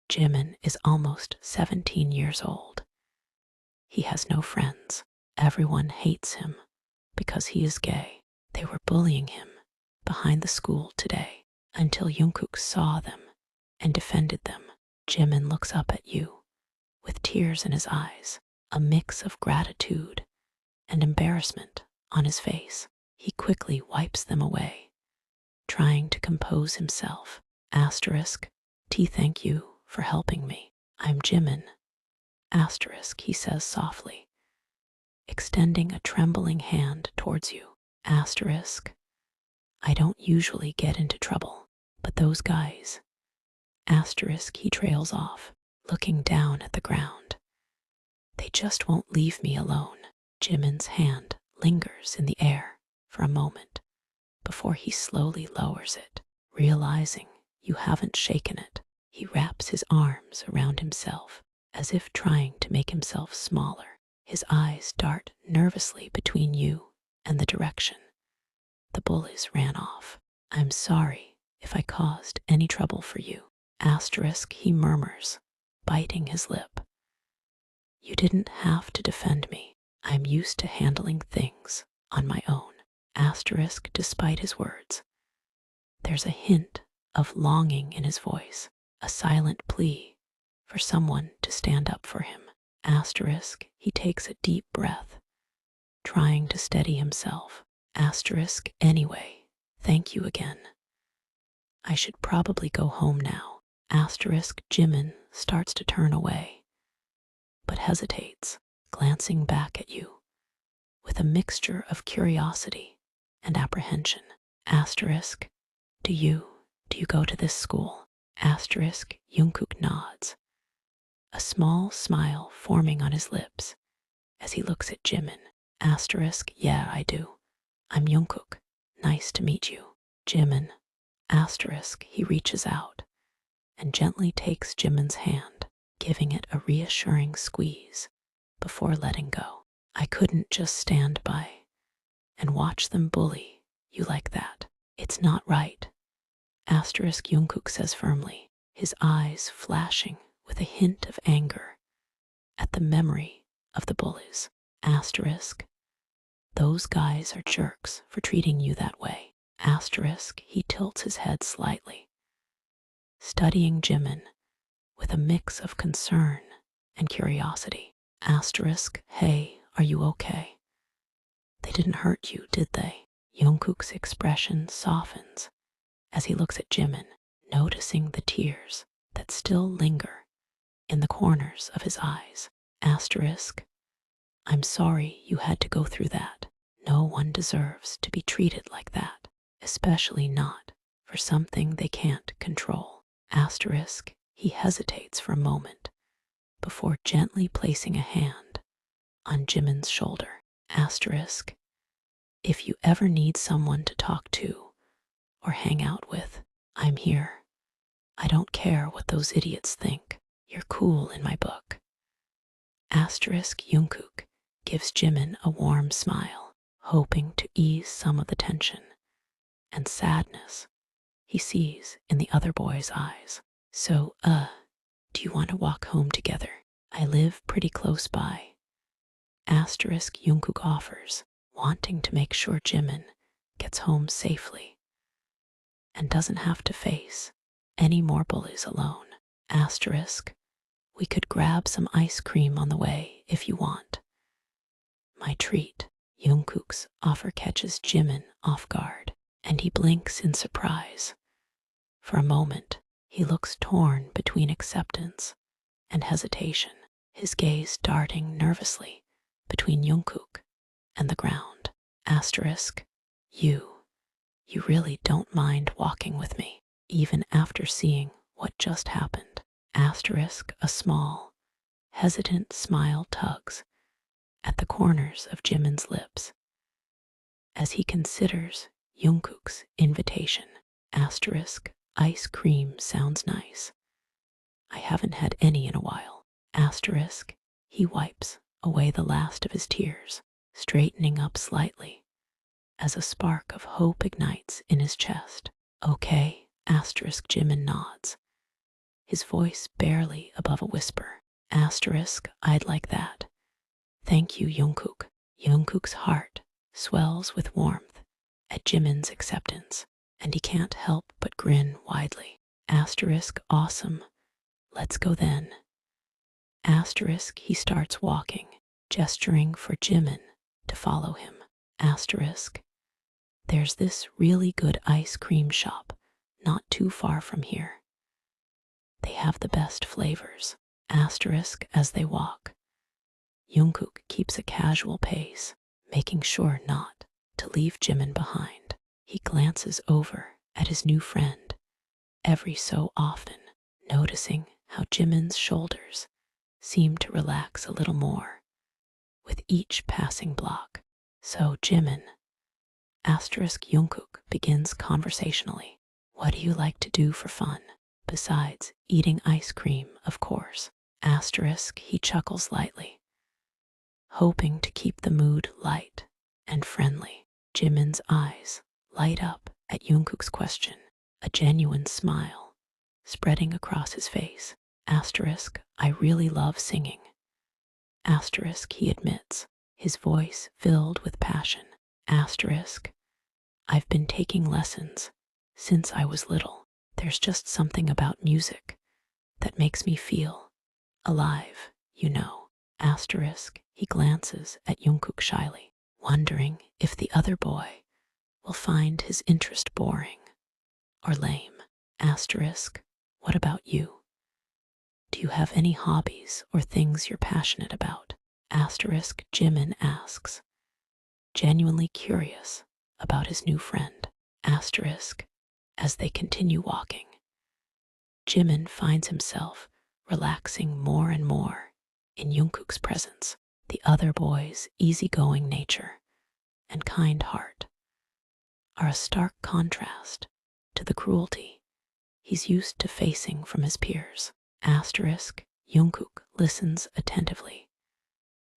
Jimin is almost 17 years old. He has no friends. Everyone hates him because he is gay. They were bullying him behind the school today until Jungkook saw them and defended them. Jimin looks up at you with tears in his eyes, a mix of gratitude and embarrassment on his face. He quickly wipes them away, trying to compose himself. Asterisk, T, thank you for helping me. I'm Jimin. Asterisk, he says softly, extending a trembling hand towards you. Asterisk, I don't usually get into trouble, but those guys. Asterisk, he trails off, looking down at the ground. They just won't leave me alone. Jimin's hand lingers in the air for a moment before he slowly lowers it. Realizing you haven't shaken it, he wraps his arms around himself as if trying to make himself smaller. His eyes dart nervously between you and the direction the bullies ran off. I'm sorry if I caused any trouble for you. Asterisk, he murmurs, biting his lip. You didn't have to defend me. I'm used to handling things on my own. Asterisk, despite his words, there's a hint of longing in his voice, a silent plea for someone to stand up for him. Asterisk, he takes a deep breath, trying to steady himself. Asterisk, anyway, thank you again. I should probably go home now. Asterisk, Jimin starts to turn away, but hesitates, glancing back at you with a mixture of curiosity and apprehension. Asterisk, do you go to this school? Asterisk, Jungkook nods, a small smile forming on his lips as he looks at Jimin. Asterisk, yeah, I do. I'm Jungkook. Nice to meet you. Jimin. Asterisk, he reaches out and gently takes Jimin's hand, giving it a reassuring squeeze before letting go. I couldn't just stand by and watch them bully you like that. It's not right. Asterisk, Jungkook says firmly, his eyes flashing with a hint of anger at the memory of the bullies. Asterisk, those guys are jerks for treating you that way. Asterisk, he tilts his head slightly, studying Jimin with a mix of concern and curiosity. Asterisk, hey, are you okay? They didn't hurt you, did they? Jungkook's expression softens as he looks at Jimin, noticing the tears that still linger in the corners of his eyes. Asterisk, I'm sorry you had to go through that. No one deserves to be treated like that, especially not for something they can't control. Asterisk, he hesitates for a moment before gently placing a hand on Jimin's shoulder. Asterisk, if you ever need someone to talk to or hang out with, I'm here. I don't care what those idiots think. You're cool in my book. Asterisk, Jungkook gives Jimin a warm smile, hoping to ease some of the tension and sadness he sees in the other boy's eyes. So, do you want to walk home together? I live pretty close by. Asterisk, Jungkook offers, wanting to make sure Jimin gets home safely and doesn't have to face any more bullies alone. Asterisk, we could grab some ice cream on the way if you want. My treat. Jungkook's offer catches Jimin off guard, and he blinks in surprise. For a moment, he looks torn between acceptance and hesitation, his gaze darting nervously between Jungkook and the ground. Asterisk, you really don't mind walking with me, even after seeing what just happened. Asterisk, a small, hesitant smile tugs at the corners of Jimin's lips as he considers Jungkook's invitation. Asterisk, ice cream sounds nice. I haven't had any in a while. Asterisk, he wipes away the last of his tears, straightening up slightly as a spark of hope ignites in his chest. Okay, asterisk, Jimin nods, his voice barely above a whisper. Asterisk, I'd like that. Thank you, Jungkook. Jungkook's heart swells with warmth at Jimin's acceptance, and he can't help but grin widely. Asterisk, awesome. Let's go then. Asterisk, he starts walking, gesturing for Jimin to follow him. Asterisk, there's this really good ice cream shop not too far from here. They have the best flavors. Asterisk, as they walk, Jungkook keeps a casual pace, making sure not to leave Jimin behind. He glances over at his new friend every so often, noticing how Jimin's shoulders seem to relax a little more with each passing block. So Jimin, asterisk Jungkook begins conversationally. What do you like to do for fun? Besides eating ice cream, of course. Asterisk, he chuckles lightly, hoping to keep the mood light and friendly. Jimin's eyes light up at Jungkook's question, a genuine smile spreading across his face. Asterisk, I really love singing. Asterisk, he admits, his voice filled with passion. Asterisk, I've been taking lessons since I was little. There's just something about music that makes me feel alive, you know. Asterisk, he glances at Jungkook shyly, wondering if the other boy will find his interest boring or lame. Asterisk, what about you? Do you have any hobbies or things you're passionate about? Asterisk, Jimin asks, genuinely curious about his new friend. Asterisk, as they continue walking, Jimin finds himself relaxing more and more in Jungkook's presence. The other boy's easygoing nature and kind heart are a stark contrast to the cruelty he's used to facing from his peers. Asterisk, Jungkook listens attentively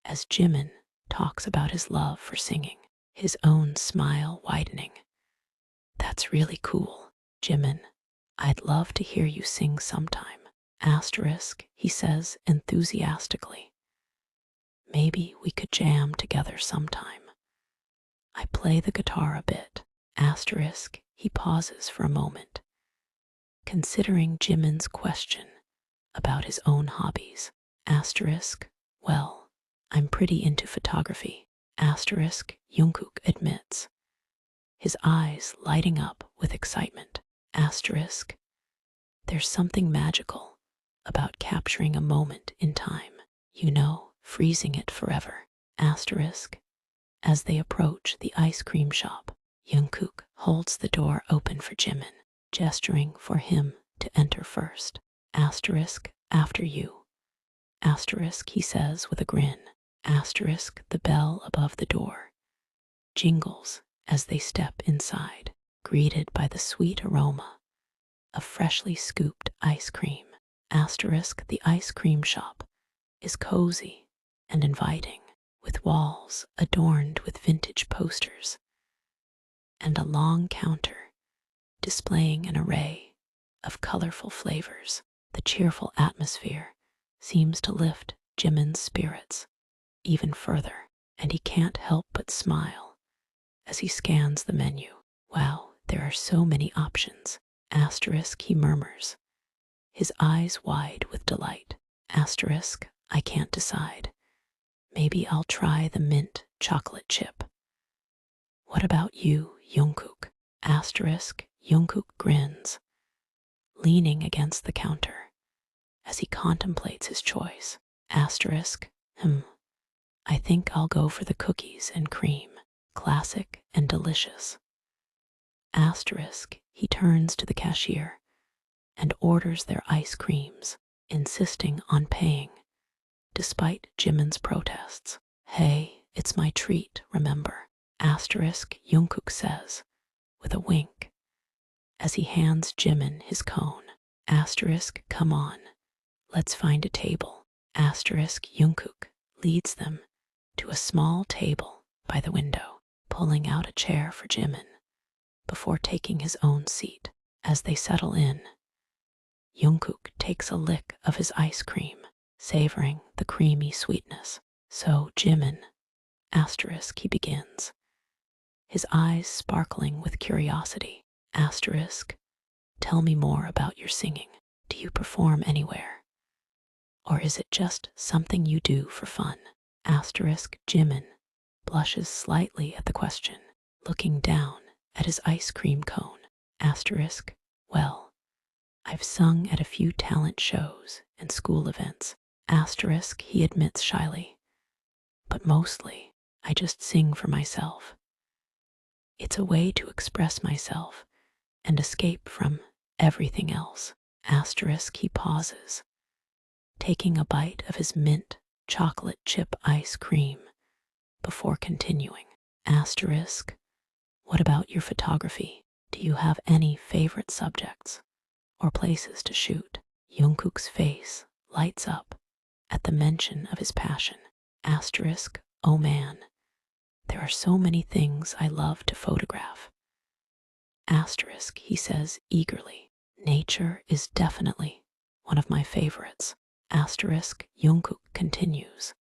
as Jimin talks about his love for singing, his own smile widening. That's really cool, Jimin. I'd love to hear you sing sometime. Asterisk, he says enthusiastically. Maybe we could jam together sometime. I play the guitar a bit. Asterisk, he pauses for a moment, considering Jimin's question about his own hobbies. Asterisk, well, I'm pretty into photography. Asterisk, Jungkook admits, his eyes lighting up with excitement. Asterisk, there's something magical about capturing a moment in time, you know, freezing it forever. Asterisk, as they approach the ice cream shop, Jungkook holds the door open for Jimin, gesturing for him to enter first. Asterisk, after you. Asterisk, he says with a grin. Asterisk, the bell above the door jingles as they step inside, greeted by the sweet aroma of freshly scooped ice cream. Asterisk, the ice cream shop is cozy and inviting, with walls adorned with vintage posters and a long counter displaying an array of colorful flavors. The cheerful atmosphere seems to lift Jimin's spirits even further, and he can't help but smile as he scans the menu. Wow, there are so many options. Asterisk, he murmurs, his eyes wide with delight. Asterisk, I can't decide. Maybe I'll try the mint chocolate chip. What about you, Jungkook? Asterisk, Jungkook grins, leaning against the counter as he contemplates his choice. Asterisk, I think I'll go for the cookies and cream, classic and delicious. Asterisk, he turns to the cashier and orders their ice creams, insisting on paying, despite Jimin's protests. Hey, it's my treat, remember? Asterisk, Jungkook says, with a wink, as he hands Jimin his cone. Asterisk, come on, let's find a table. Asterisk, Jungkook leads them to a small table by the window, pulling out a chair for Jimin before taking his own seat. As they settle in, Jungkook takes a lick of his ice cream, savoring the creamy sweetness. So, Jimin, asterisk, he begins, his eyes sparkling with curiosity. Asterisk, tell me more about your singing. Do you perform anywhere? Or is it just something you do for fun? Asterisk, Jimin blushes slightly at the question, looking down at his ice cream cone. Asterisk, well, I've sung at a few talent shows and school events. Asterisk, he admits shyly, but mostly I just sing for myself. It's a way to express myself and escape from everything else. Asterisk, he pauses, taking a bite of his mint chocolate chip ice cream before continuing. Asterisk, what about your photography? Do you have any favorite subjects or places to shoot? Jungkook's face lights up at the mention of his passion. Asterisk, oh man, there are so many things I love to photograph. Asterisk, he says eagerly, nature is definitely one of my favorites. Asterisk, Jungkook continues,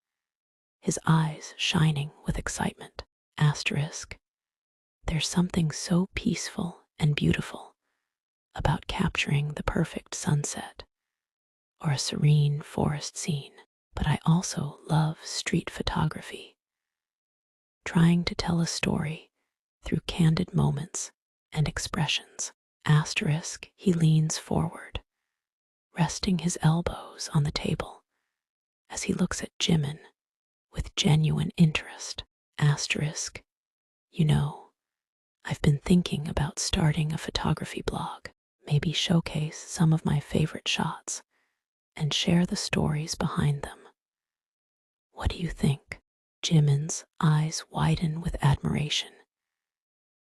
his eyes shining with excitement. Asterisk, there's something so peaceful and beautiful about capturing the perfect sunset or a serene forest scene, but I also love street photography, trying to tell a story through candid moments and expressions. Asterisk, he leans forward, resting his elbows on the table as he looks at Jimin with genuine interest. Asterisk, you know, I've been thinking about starting a photography blog, maybe showcase some of my favorite shots and share the stories behind them. What do you think? Jimin's eyes widen with admiration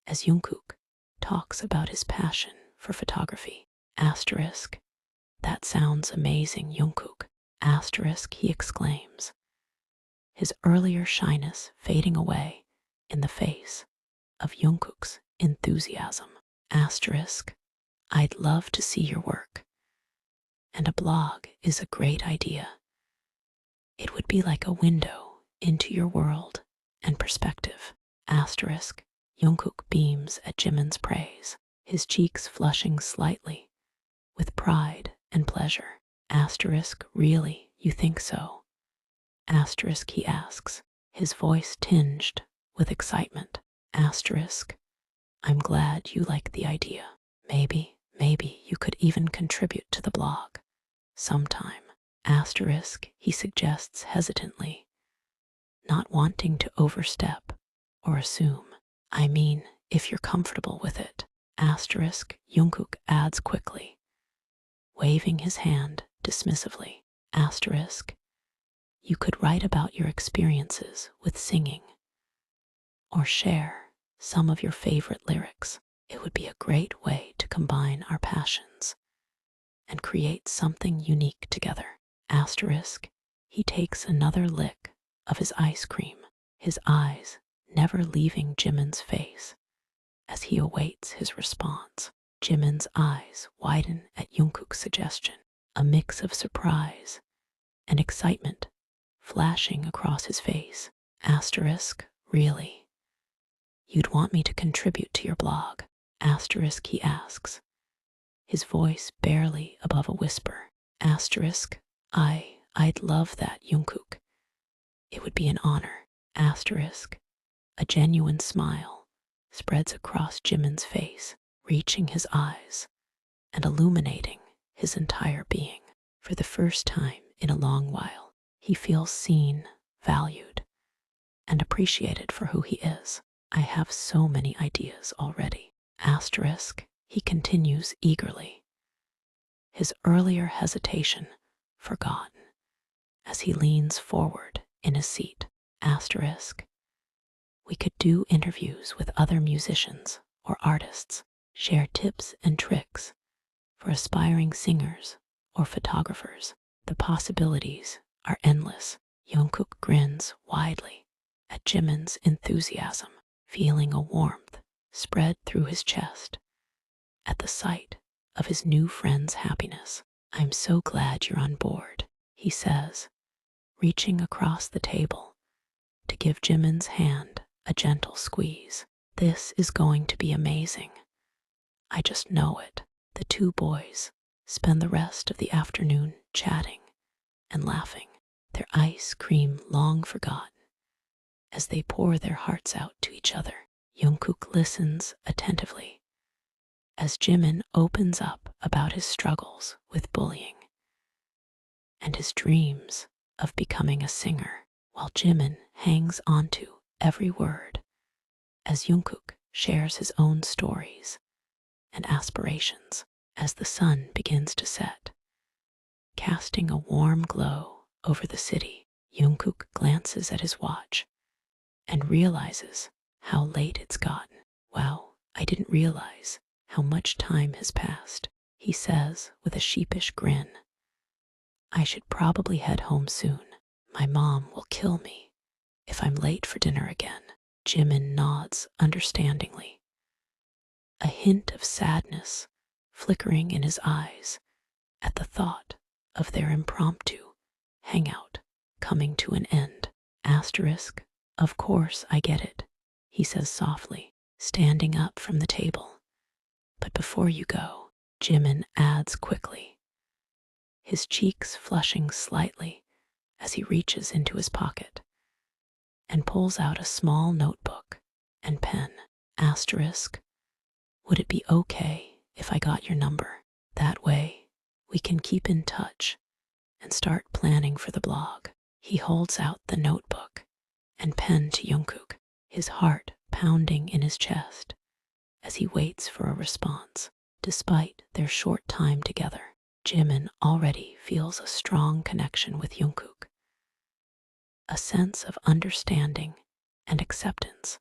as Jungkook talks about his passion for photography. Asterisk, that sounds amazing, Jungkook. Asterisk, he exclaims, his earlier shyness fading away in the face of Jungkook's enthusiasm. Asterisk, I'd love to see your work, and a blog is a great idea. It would be like a window into your world and perspective. Asterisk, Jungkook beams at Jimin's praise, his cheeks flushing slightly with pride and pleasure. Asterisk, really, you think so? Asterisk, he asks, his voice tinged with excitement. Asterisk, I'm glad you like the idea. Maybe you could even contribute to the blog sometime. Asterisk, he suggests hesitantly, not wanting to overstep or assume. I mean, if you're comfortable with it. Asterisk, Jungkook adds quickly, waving his hand dismissively. Asterisk, you could write about your experiences with singing or share some of your favorite lyrics. It would be a great way to combine our passions and create something unique together. Asterisk, he takes another lick of his ice cream, his eyes never leaving Jimin's face as he awaits his response. Jimin's eyes widen at Jungkook's suggestion, a mix of surprise and excitement flashing across his face. Asterisk, really? You'd want me to contribute to your blog? Asterisk, he asks, his voice barely above a whisper. Asterisk, I'd love that, Jungkook. It would be an honor. Asterisk, a genuine smile spreads across Jimin's face, reaching his eyes and illuminating his entire being. For the first time in a long while, he feels seen, valued, and appreciated for who he is. I have so many ideas already. Asterisk, he continues eagerly, his earlier hesitation forgotten as he leans forward in his seat. Asterisk, we could do interviews with other musicians or artists, share tips and tricks for aspiring singers or photographers. The possibilities are endless. Jungkook grins widely at Jimin's enthusiasm, feeling a warmth spread through his chest at the sight of his new friend's happiness. "I'm so glad you're on board," he says, reaching across the table to give Jimin's hand a gentle squeeze. "This is going to be amazing. I just know it." The two boys spend the rest of the afternoon chatting and laughing, their ice cream long forgotten, as they pour their hearts out to each other. Jungkook listens attentively as Jimin opens up about his struggles with bullying and his dreams of becoming a singer, while Jimin hangs onto every word as Jungkook shares his own stories and aspirations. As the sun begins to set, casting a warm glow over the city, Jungkook glances at his watch and realizes how late it's gotten. "Wow, I didn't realize how much time has passed," he says with a sheepish grin. "I should probably head home soon. My mom will kill me if I'm late for dinner again." Jimin nods understandingly, a hint of sadness flickering in his eyes at the thought of their impromptu hangout coming to an end. Asterisk, "Of course I get it," he says softly, standing up from the table. "But before you go," Jimin adds quickly, his cheeks flushing slightly as he reaches into his pocket and pulls out a small notebook and pen. Asterisk, "Would it be okay if I got your number? That way we can keep in touch and start planning for the blog." He holds out the notebook and pen to Jungkook, his heart pounding in his chest as he waits for a response. Despite their short time together, Jimin already feels a strong connection with Jungkook, a sense of understanding and acceptance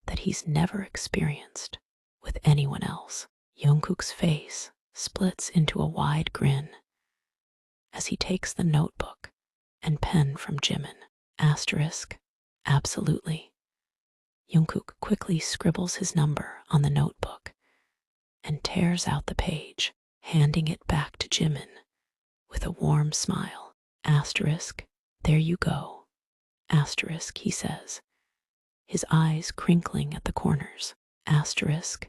that he's never experienced with anyone else. Jungkook's face splits into a wide grin as he takes the notebook and pen from Jimin. Asterisk, "Absolutely." Jungkook quickly scribbles his number on the notebook and tears out the page, handing it back to Jimin with a warm smile. Asterisk, "There you go." Asterisk, he says, his eyes crinkling at the corners. Asterisk,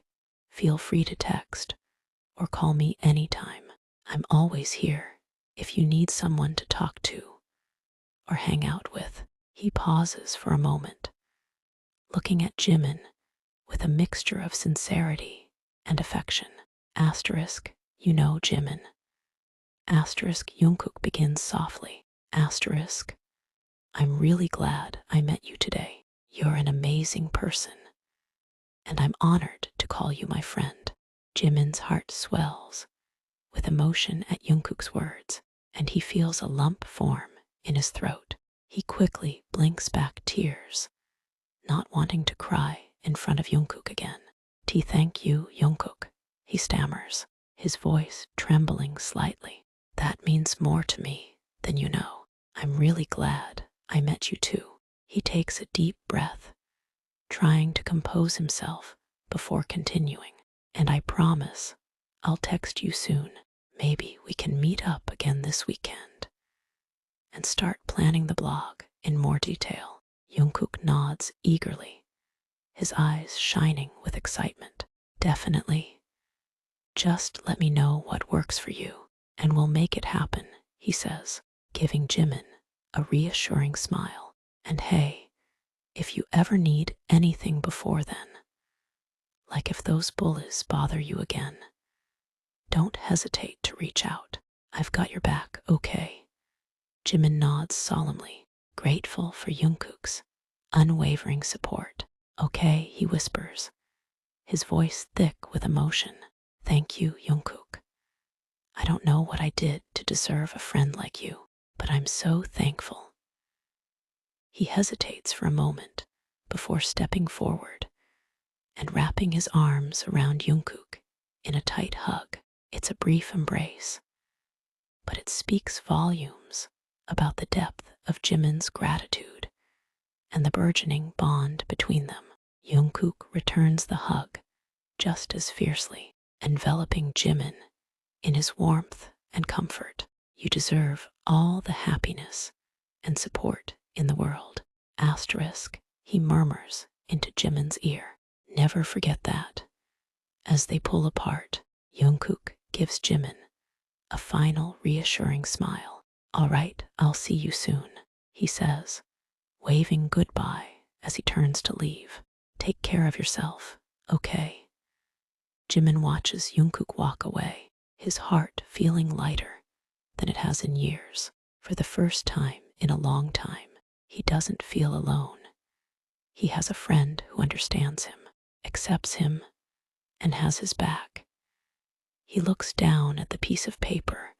"Feel free to text or call me anytime. I'm always here if you need someone to talk to or hang out with." He pauses for a moment, looking at Jimin with a mixture of sincerity and affection. Asterisk, "You know, Jimin." Asterisk, Jungkook begins softly. Asterisk, "I'm really glad I met you today. You're an amazing person, and I'm honored to call you my friend." Jimin's heart swells with emotion at Jungkook's words, and he feels a lump form in his throat. He quickly blinks back tears, not wanting to cry in front of Jungkook again. Thank you, Jungkook," he stammers, his voice trembling slightly. "That means more to me than you know. I'm really glad I met you too." He takes a deep breath, trying to compose himself before continuing. "And I promise I'll text you soon. Maybe we can meet up again this weekend and start planning the blog in more detail." Jungkook nods eagerly, his eyes shining with excitement. "Definitely. Just let me know what works for you, and we'll make it happen," he says, giving Jimin a reassuring smile. "And hey, if you ever need anything before then, like if those bullies bother you again, don't hesitate to reach out. I've got your back, okay?" Jimin nods solemnly, grateful for Jungkook's unwavering support. "Okay," he whispers, his voice thick with emotion. "Thank you, Jungkook. I don't know what I did to deserve a friend like you, but I'm so thankful." He hesitates for a moment before stepping forward and wrapping his arms around Jungkook in a tight hug. It's a brief embrace, but it speaks volumes about the depth of Jimin's gratitude and the burgeoning bond between them. Jungkook returns the hug just as fiercely, enveloping Jimin in his warmth and comfort. You deserve all the happiness and support in the world. Asterisk, he murmurs into Jimin's ear. Never forget that. As they pull apart, Jungkook gives Jimin a final reassuring smile. All right, I'll see you soon, he says, waving goodbye as he turns to leave. Take care of yourself, okay? Jimin watches Jungkook walk away, his heart feeling lighter than it has in years. For the first time in a long time, he doesn't feel alone. He has a friend who understands him, accepts him, and has his back. He looks down at the piece of paper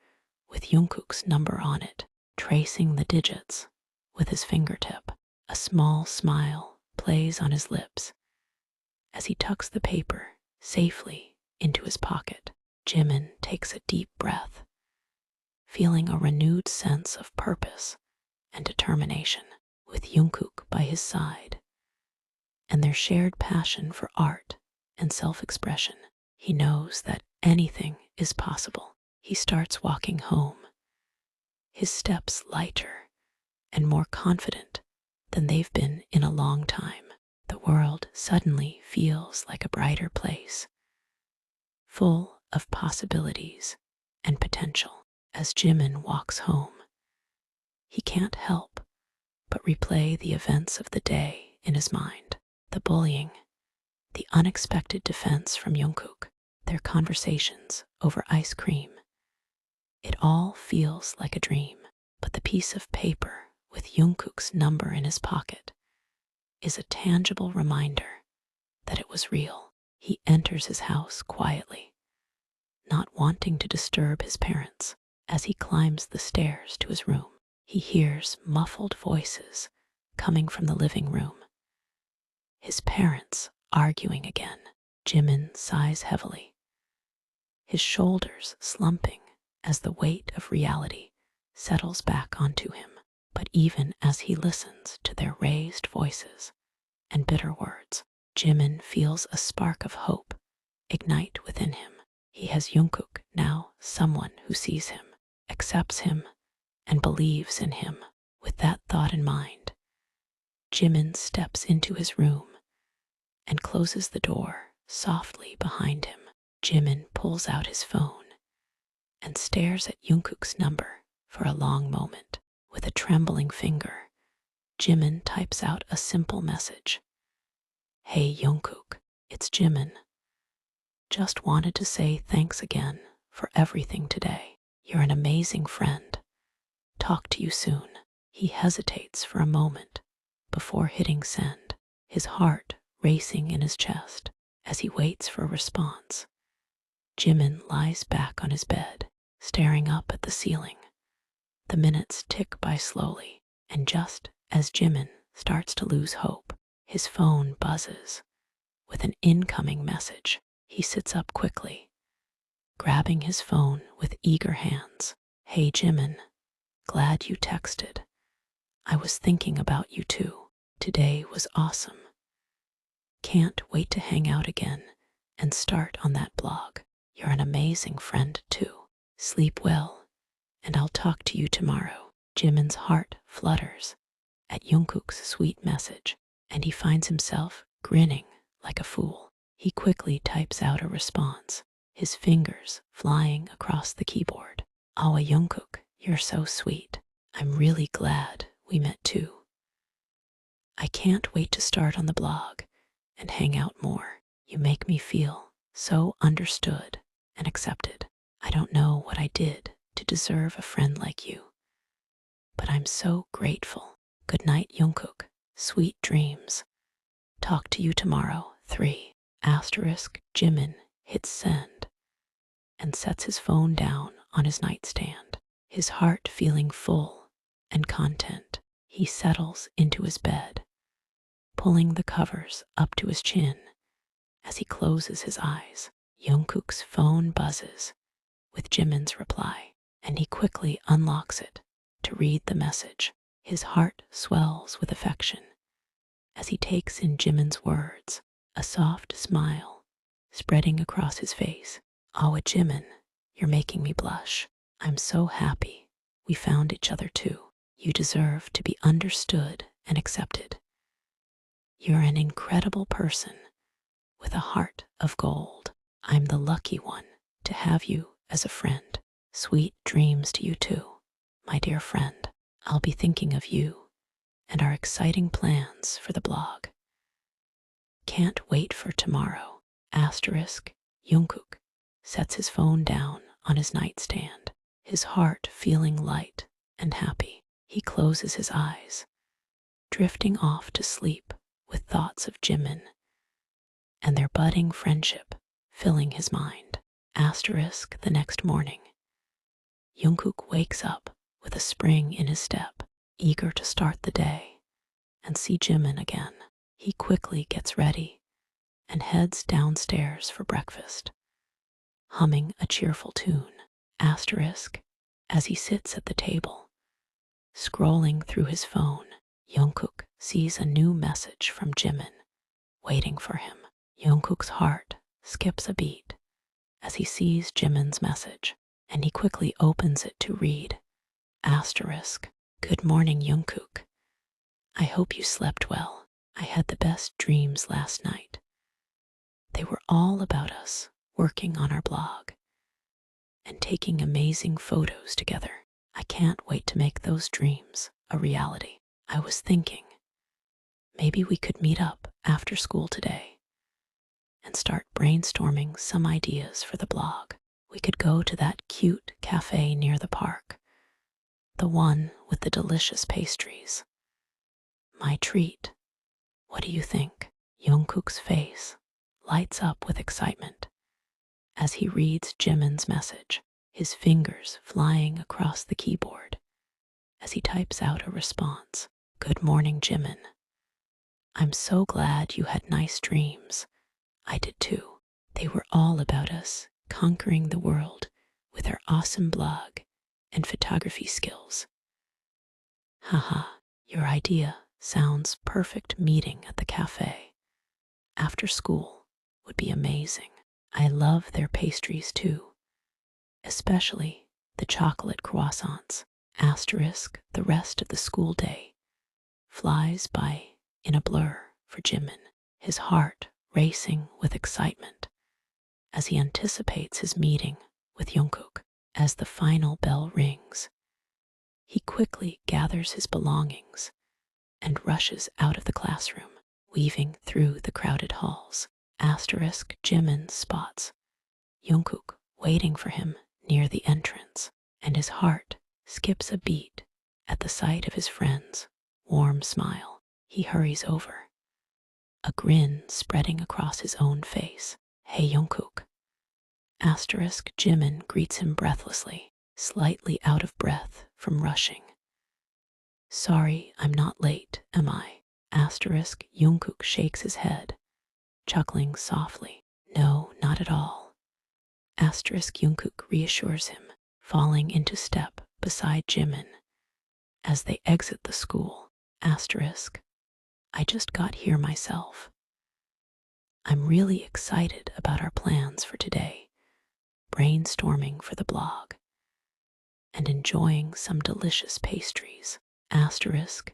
with Jungkook's number on it, tracing the digits with his fingertip. A small smile plays on his lips as he tucks the paper safely into his pocket. Jimin takes a deep breath, feeling a renewed sense of purpose and determination. With Jungkook by his side and their shared passion for art and self-expression, he knows that anything is possible. He starts walking home, his steps lighter and more confident than they've been in a long time. The world suddenly feels like a brighter place, full of possibilities and potential. As Jimin walks home, he can't help but replay the events of the day in his mind. The bullying, the unexpected defense from Jungkook, their conversations over ice cream. It all feels like a dream, but the piece of paper with Jungkook's number in his pocket is a tangible reminder that it was real. He enters his house quietly, not wanting to disturb his parents. As he climbs the stairs to his room, he hears muffled voices coming from the living room. His parents arguing again. Jimin sighs heavily, his shoulders slumping as the weight of reality settles back onto him. But even as he listens to their raised voices and bitter words, Jimin feels a spark of hope ignite within him. He has Jungkook now, someone who sees him, accepts him, and believes in him. With that thought in mind, Jimin steps into his room and closes the door softly behind him. Jimin pulls out his phone and stares at Jungkook's number for a long moment. With a trembling finger, Jimin types out a simple message. Hey Jungkook, it's Jimin. Just wanted to say thanks again for everything today. You're an amazing friend. Talk to you soon. He hesitates for a moment before hitting send, his heart racing in his chest as he waits for a response. Jimin lies back on his bed, staring up at the ceiling. The minutes tick by slowly, and just as Jimin starts to lose hope, his phone buzzes with an incoming message. He sits up quickly, grabbing his phone with eager hands. Hey Jimin, glad you texted. I was thinking about you too. Today was awesome. Can't wait to hang out again and start on that blog. You're an amazing friend too. Sleep well, and I'll talk to you tomorrow. Jimin's heart flutters at Jungkook's sweet message, and he finds himself grinning like a fool. He quickly types out a response, his fingers flying across the keyboard. Awa Jungkook, you're so sweet. I'm really glad we met too. I can't wait to start on the blog and hang out more. You make me feel so understood and accepted. I don't know what I did to deserve a friend like you, but I'm so grateful. Good night, Jungkook. Sweet dreams. Talk to you tomorrow. 3. Jimin hits send and sets his phone down on his nightstand. His heart feeling full and content, he settles into his bed, pulling the covers up to his chin as he closes his eyes. Jungkook's phone buzzes with Jimin's reply, and he quickly unlocks it to read the message. His heart swells with affection as he takes in Jimin's words, a soft smile spreading across his face. Awa Jimin, you're making me blush. I'm so happy we found each other too. You deserve to be understood and accepted. You're an incredible person with a heart of gold. I'm the lucky one to have you as a friend. Sweet dreams to you too, my dear friend. I'll be thinking of you and our exciting plans for the blog. Can't wait for tomorrow. Asterisk, Jungkook sets his phone down on his nightstand, his heart feeling light and happy. He closes his eyes, drifting off to sleep with thoughts of Jimin and their budding friendship filling his mind. Asterisk, the next morning, Jungkook wakes up with a spring in his step, eager to start the day and see Jimin again. He quickly gets ready and heads downstairs for breakfast, humming a cheerful tune. Asterisk, as he sits at the table, scrolling through his phone, Jungkook sees a new message from Jimin waiting for him. Jungkook's heart skips a beat as he sees Jimin's message, and he quickly opens it to read. Asterisk, good morning, Jungkook. I hope you slept well. I had the best dreams last night. They were all about us working on our blog and taking amazing photos together. I can't wait to make those dreams a reality. I was thinking maybe we could meet up after school today and start brainstorming some ideas for the blog. We could go to that cute cafe near the park, the one with the delicious pastries. My treat. What do you think? Jungkook's face lights up with excitement as he reads Jimin's message, his fingers flying across the keyboard as he types out a response. Good morning, Jimin. I'm so glad you had nice dreams. I did too. They were all about us conquering the world with our awesome blog and photography skills. Haha, your idea sounds perfect. Meeting at the cafe after school would be amazing. I love their pastries too, especially the chocolate croissants. Asterisk, the rest of the school day flies by in a blur for Jimin, his heart racing with excitement as he anticipates his meeting with Jungkook. As the final bell rings, he quickly gathers his belongings and rushes out of the classroom, weaving through the crowded halls. Asterisk, Jimin spots Jungkook waiting for him near the entrance, and his heart skips a beat at the sight of his friend's warm smile. He hurries over, a grin spreading across his own face. Hey, Jungkook. Asterisk, Jimin greets him breathlessly, slightly out of breath from rushing. Sorry, I'm not late, am I? Asterisk, Jungkook shakes his head, chuckling softly. No, not at all. Asterisk, Jungkook reassures him, falling into step beside Jimin as they exit the school. Asterisk, I just got here myself. I'm really excited about our plans for today, brainstorming for the blog, and enjoying some delicious pastries. Asterisk,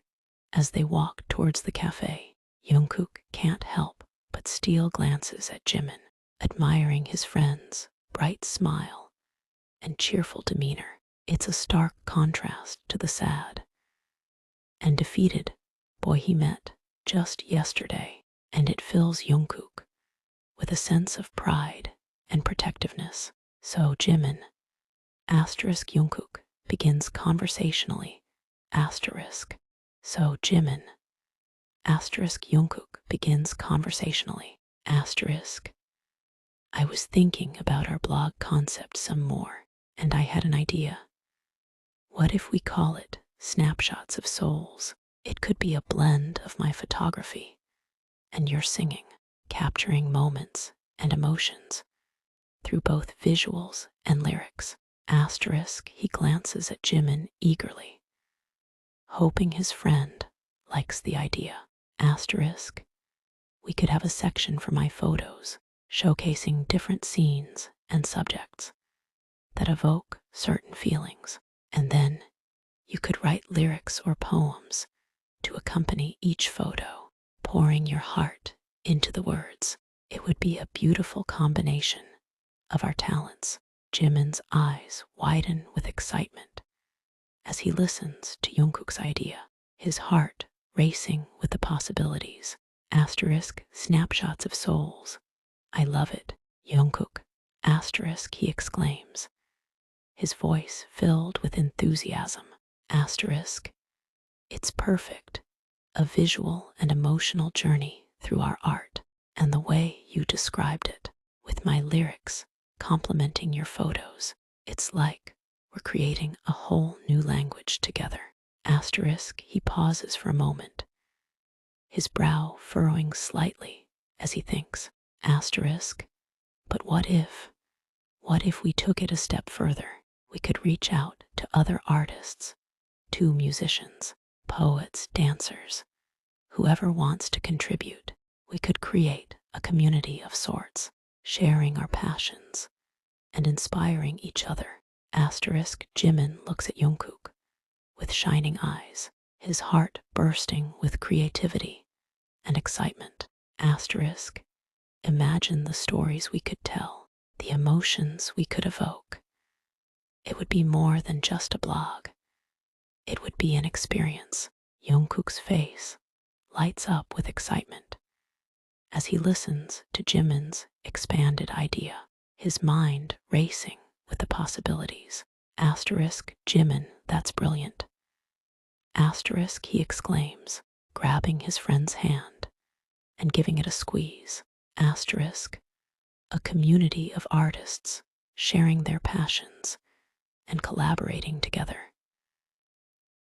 as they walk towards the cafe, Jungkook can't help but steal glances at Jimin, admiring his friend's bright smile and cheerful demeanor. It's a stark contrast to the sad and defeated boy he met just yesterday, and it fills Jungkook with a sense of pride and protectiveness. So Jimin, asterisk, Jungkook begins conversationally. Asterisk, so Jimin, asterisk, Jungkook begins conversationally. Asterisk, I was thinking about our blog concept some more, and I had an idea. What if we call it Snapshots of Souls? It could be a blend of my photography and your singing, capturing moments and emotions through both visuals and lyrics. Asterisk, he glances at Jimin eagerly, hoping his friend likes the idea. Asterisk, we could have a section for my photos, showcasing different scenes and subjects that evoke certain feelings. And then you could write lyrics or poems to accompany each photo, pouring your heart into the words. It would be a beautiful combination of our talents. Jimin's eyes widen with excitement as he listens to Jungkook's idea, his heart racing with the possibilities. Asterisk snapshots of souls. I love it, Jungkook. Asterisk, he exclaims, his voice filled with enthusiasm. Asterisk, it's perfect. A visual and emotional journey through our art, and the way you described it, with my lyrics complementing your photos. It's like we're creating a whole new language together. Asterisk, he pauses for a moment, his brow furrowing slightly as he thinks. Asterisk, but what if we took it a step further? We could reach out to other artists, to musicians, poets, dancers, whoever wants to contribute. We could create a community of sorts, sharing our passions and inspiring each other. Asterisk, Jimin looks at Jungkook with shining eyes, his heart bursting with creativity and excitement. Asterisk, imagine the stories we could tell, the emotions we could evoke. It would be more than just a blog. It would be an experience. Jungkook's face lights up with excitement as he listens to Jimin's expanded idea, his mind racing with the possibilities. Asterisk, Jimin, that's brilliant. Asterisk, he exclaims, grabbing his friend's hand and giving it a squeeze. Asterisk, a community of artists sharing their passions and collaborating together.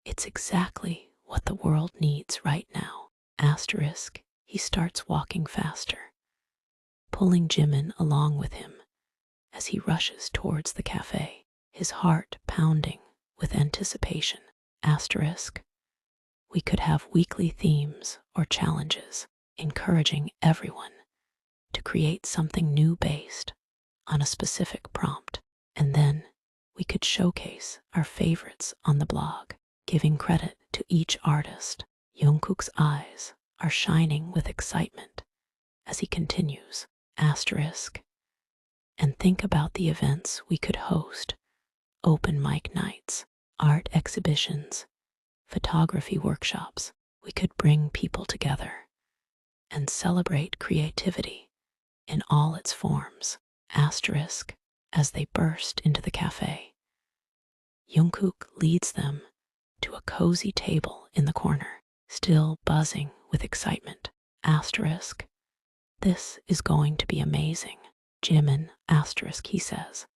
It's exactly what the world needs right now. Asterisk, he starts walking faster, pulling Jimin along with him as he rushes towards the cafe, his heart pounding with anticipation. Asterisk, we could have weekly themes or challenges, encouraging everyone to create something new based on a specific prompt. And then we could showcase our favorites on the blog, giving credit to each artist. Jungkook's eyes are shining with excitement as he continues. Asterisk, and think about the events we could host: open mic nights, art exhibitions, photography workshops. We could bring people together and celebrate creativity in all its forms. Asterisk, as they burst into the cafe, Jungkook leads them to a cozy table in the corner, still buzzing with excitement. Asterisk, this is going to be amazing. Jimin, asterisk, he says,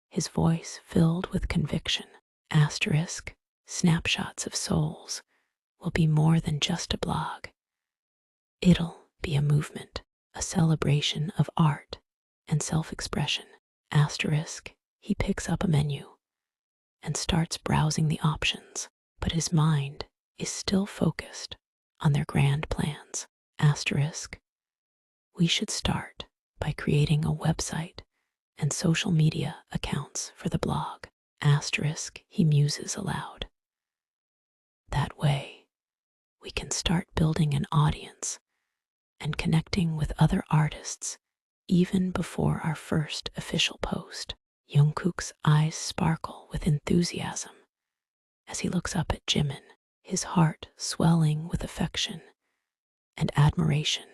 his voice filled with conviction. Asterisk, snapshots of souls will be more than just a blog. It'll be a movement, a celebration of art and self-expression. Asterisk, he picks up a menu and starts browsing the options, but his mind is still focused on their grand plans. Asterisk, we should start by creating a website and social media accounts for the blog. Asterisk, he muses aloud. That way, we can start building an audience and connecting with other artists even before our first official post. Jungkook's eyes sparkle with enthusiasm as he looks up at Jimin, his heart swelling with affection and admiration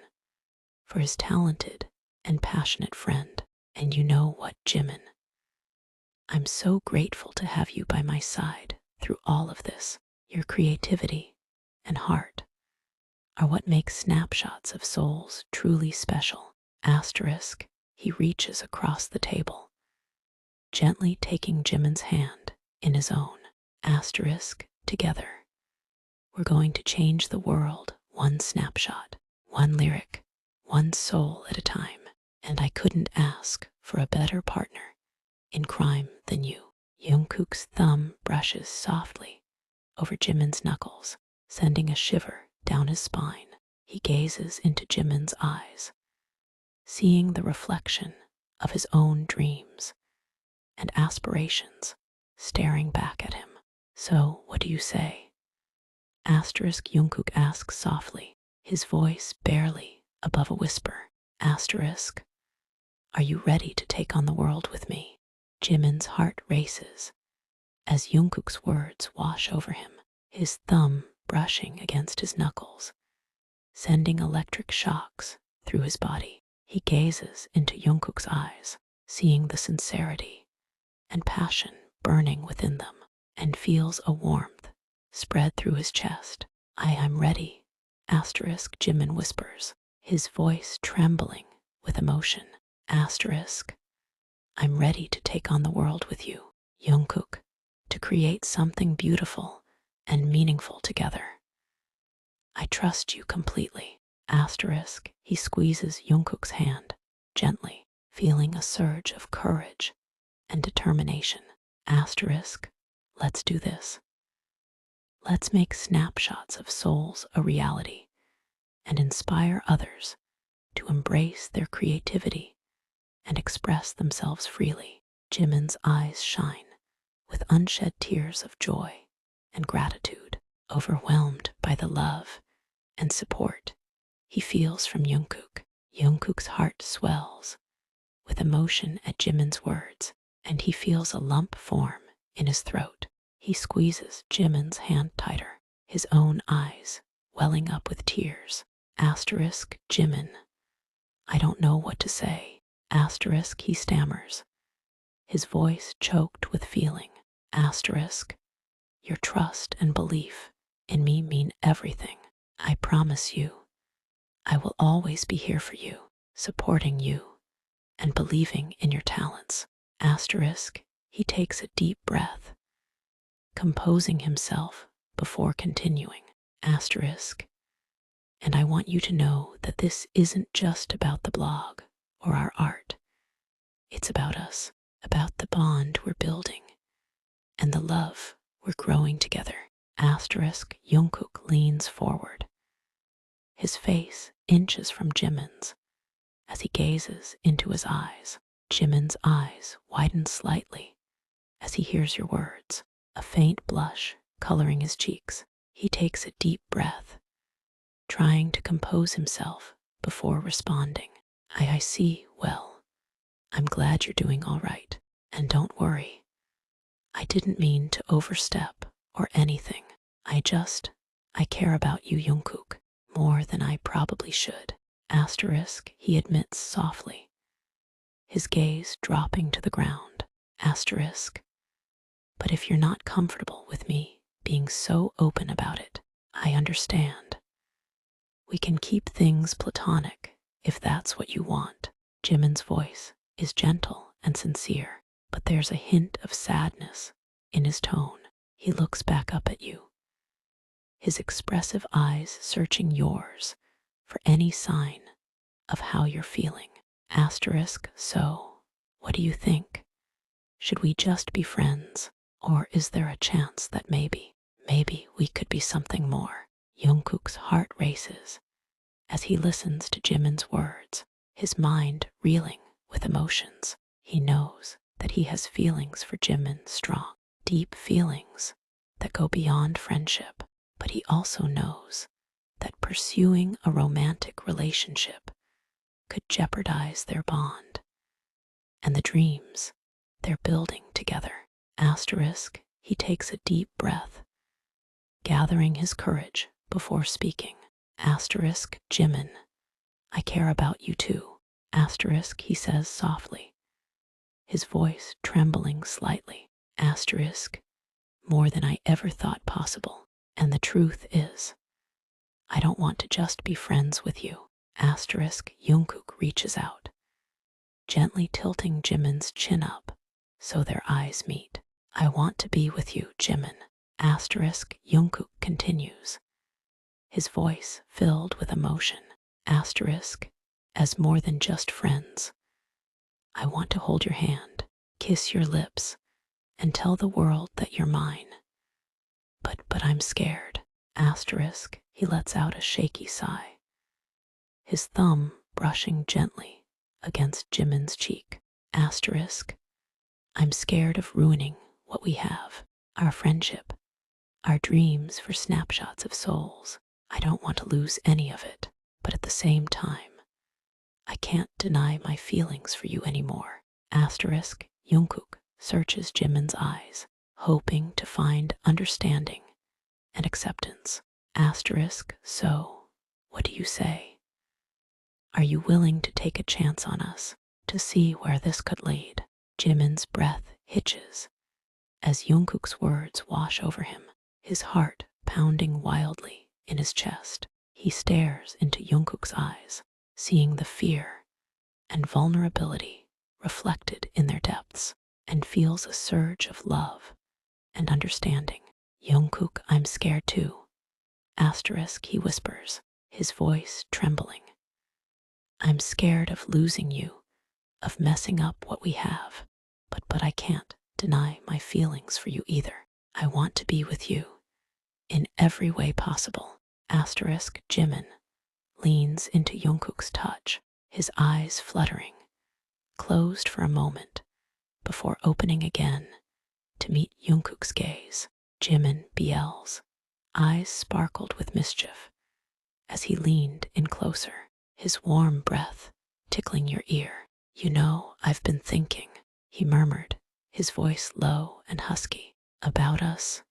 for his talented and passionate friend. And you know what, Jimin? I'm so grateful to have you by my side through all of this. Your creativity and heart are what makes snapshots of souls truly special. Asterisk, he reaches across the table, gently taking Jimin's hand in his own. Asterisk, together, we're going to change the world one snapshot, one lyric, one soul at a time. And I couldn't ask for a better partner in crime than you. Jungkook's thumb brushes softly over Jimin's knuckles, sending a shiver down his spine. He gazes into Jimin's eyes, seeing the reflection of his own dreams and aspirations staring back at him. So, what do you say? Asterisk Jungkook asks softly, his voice barely above a whisper. Asterisk, are you ready to take on the world with me? Jimin's heart races as Jungkook's words wash over him, his thumb brushing against his knuckles, sending electric shocks through his body. He gazes into Jungkook's eyes, seeing the sincerity and passion burning within them, and feels a warmth spread through his chest. I am ready, asterisk Jimin whispers, his voice trembling with emotion. Asterisk, I'm ready to take on the world with you, Jungkook, to create something beautiful and meaningful together. I trust you completely. Asterisk, he squeezes Jungkook's hand gently, feeling a surge of courage and determination. Asterisk, let's do this. Let's make snapshots of souls a reality and inspire others to embrace their creativity and express themselves freely. Jimin's eyes shine with unshed tears of joy and gratitude, overwhelmed by the love and support he feels from Jungkook. Jungkook's heart swells with emotion at Jimin's words, and he feels a lump form in his throat. He squeezes Jimin's hand tighter, his own eyes welling up with tears. Asterisk Jimin, I don't know what to say. Asterisk, he stammers, his voice choked with feeling. Asterisk, your trust and belief in me mean everything. I promise you, I will always be here for you, supporting you and believing in your talents. Asterisk, he takes a deep breath, composing himself before continuing. Asterisk, and I want you to know that this isn't just about the blog or our art. It's about us, about the bond we're building and the love we're growing together. Asterisk, Jungkook leans forward, his face inches from Jimin's as he gazes into his eyes. Jimin's eyes widen slightly as he hears your words, a faint blush coloring his cheeks. He takes a deep breath, trying to compose himself before responding. I see, well, I'm glad you're doing all right. And don't worry, I didn't mean to overstep or anything. I care about you, Jungkook, more than I probably should. Asterisk, he admits softly, his gaze dropping to the ground. Asterisk, but if you're not comfortable with me being so open about it, I understand. We can keep things platonic if that's what you want. Jimin's voice is gentle and sincere, but there's a hint of sadness in his tone. He looks back up at you, his expressive eyes searching yours for any sign of how you're feeling. Asterisk, so, what do you think? Should we just be friends? Or is there a chance that maybe we could be something more? Jungkook's heart races as he listens to Jimin's words, his mind reeling with emotions. He knows that he has feelings for Jimin, strong, deep feelings that go beyond friendship, but he also knows that pursuing a romantic relationship could jeopardize their bond and the dreams they're building together. Asterisk, he takes a deep breath, gathering his courage before speaking. Asterisk, Jimin, I care about you too. Asterisk, he says softly, his voice trembling slightly. Asterisk, more than I ever thought possible. And the truth is, I don't want to just be friends with you. Asterisk, Jungkook reaches out, gently tilting Jimin's chin up so their eyes meet. I want to be with you, Jimin. Asterisk, Jungkook continues, his voice filled with emotion. Asterisk, as more than just friends. I want to hold your hand, kiss your lips, and tell the world that you're mine. But I'm scared. Asterisk, he lets out a shaky sigh, his thumb brushing gently against Jimin's cheek. Asterisk, I'm scared of ruining what we have, our friendship, our dreams for snapshots of souls. I don't want to lose any of it, but at the same time, I can't deny my feelings for you anymore. Asterisk, Jungkook searches Jimin's eyes, hoping to find understanding and acceptance. Asterisk, so, what do you say? Are you willing to take a chance on us to see where this could lead? Jimin's breath hitches as Jungkook's words wash over him, his heart pounding wildly in his chest. He stares into Jungkook's eyes, seeing the fear and vulnerability reflected in their depths, and feels a surge of love and understanding. Jungkook, I'm scared too. Asterisk, he whispers, his voice trembling. I'm scared of losing you, of messing up what we have, but I can't deny my feelings for you either. I want to be with you in every way possible. Asterisk, Jimin leans into Jungkook's touch, his eyes fluttering, closed for a moment before opening again to meet Jungkook's gaze. Jimin BL's eyes sparkled with mischief as he leaned in closer, his warm breath tickling your ear. You know, I've been thinking, he murmured, his voice low and husky, about us,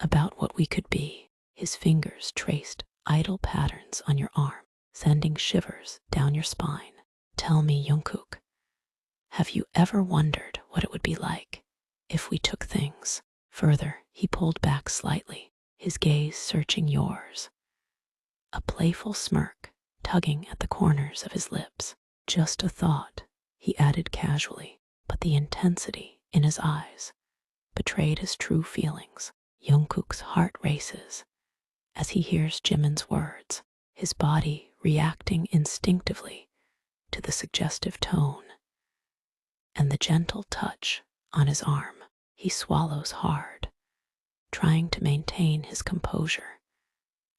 about what we could be. His fingers traced idle patterns on your arm, sending shivers down your spine. Tell me, Jungkook, have you ever wondered what it would be like if we took things further? He pulled back slightly, his gaze searching yours, a playful smirk tugging at the corners of his lips. Just a thought, he added casually, but the intensity in his eyes betrayed his true feelings. Jungkook's heart races as he hears Jimin's words, his body reacting instinctively to the suggestive tone and the gentle touch on his arm. He swallows hard, trying to maintain his composure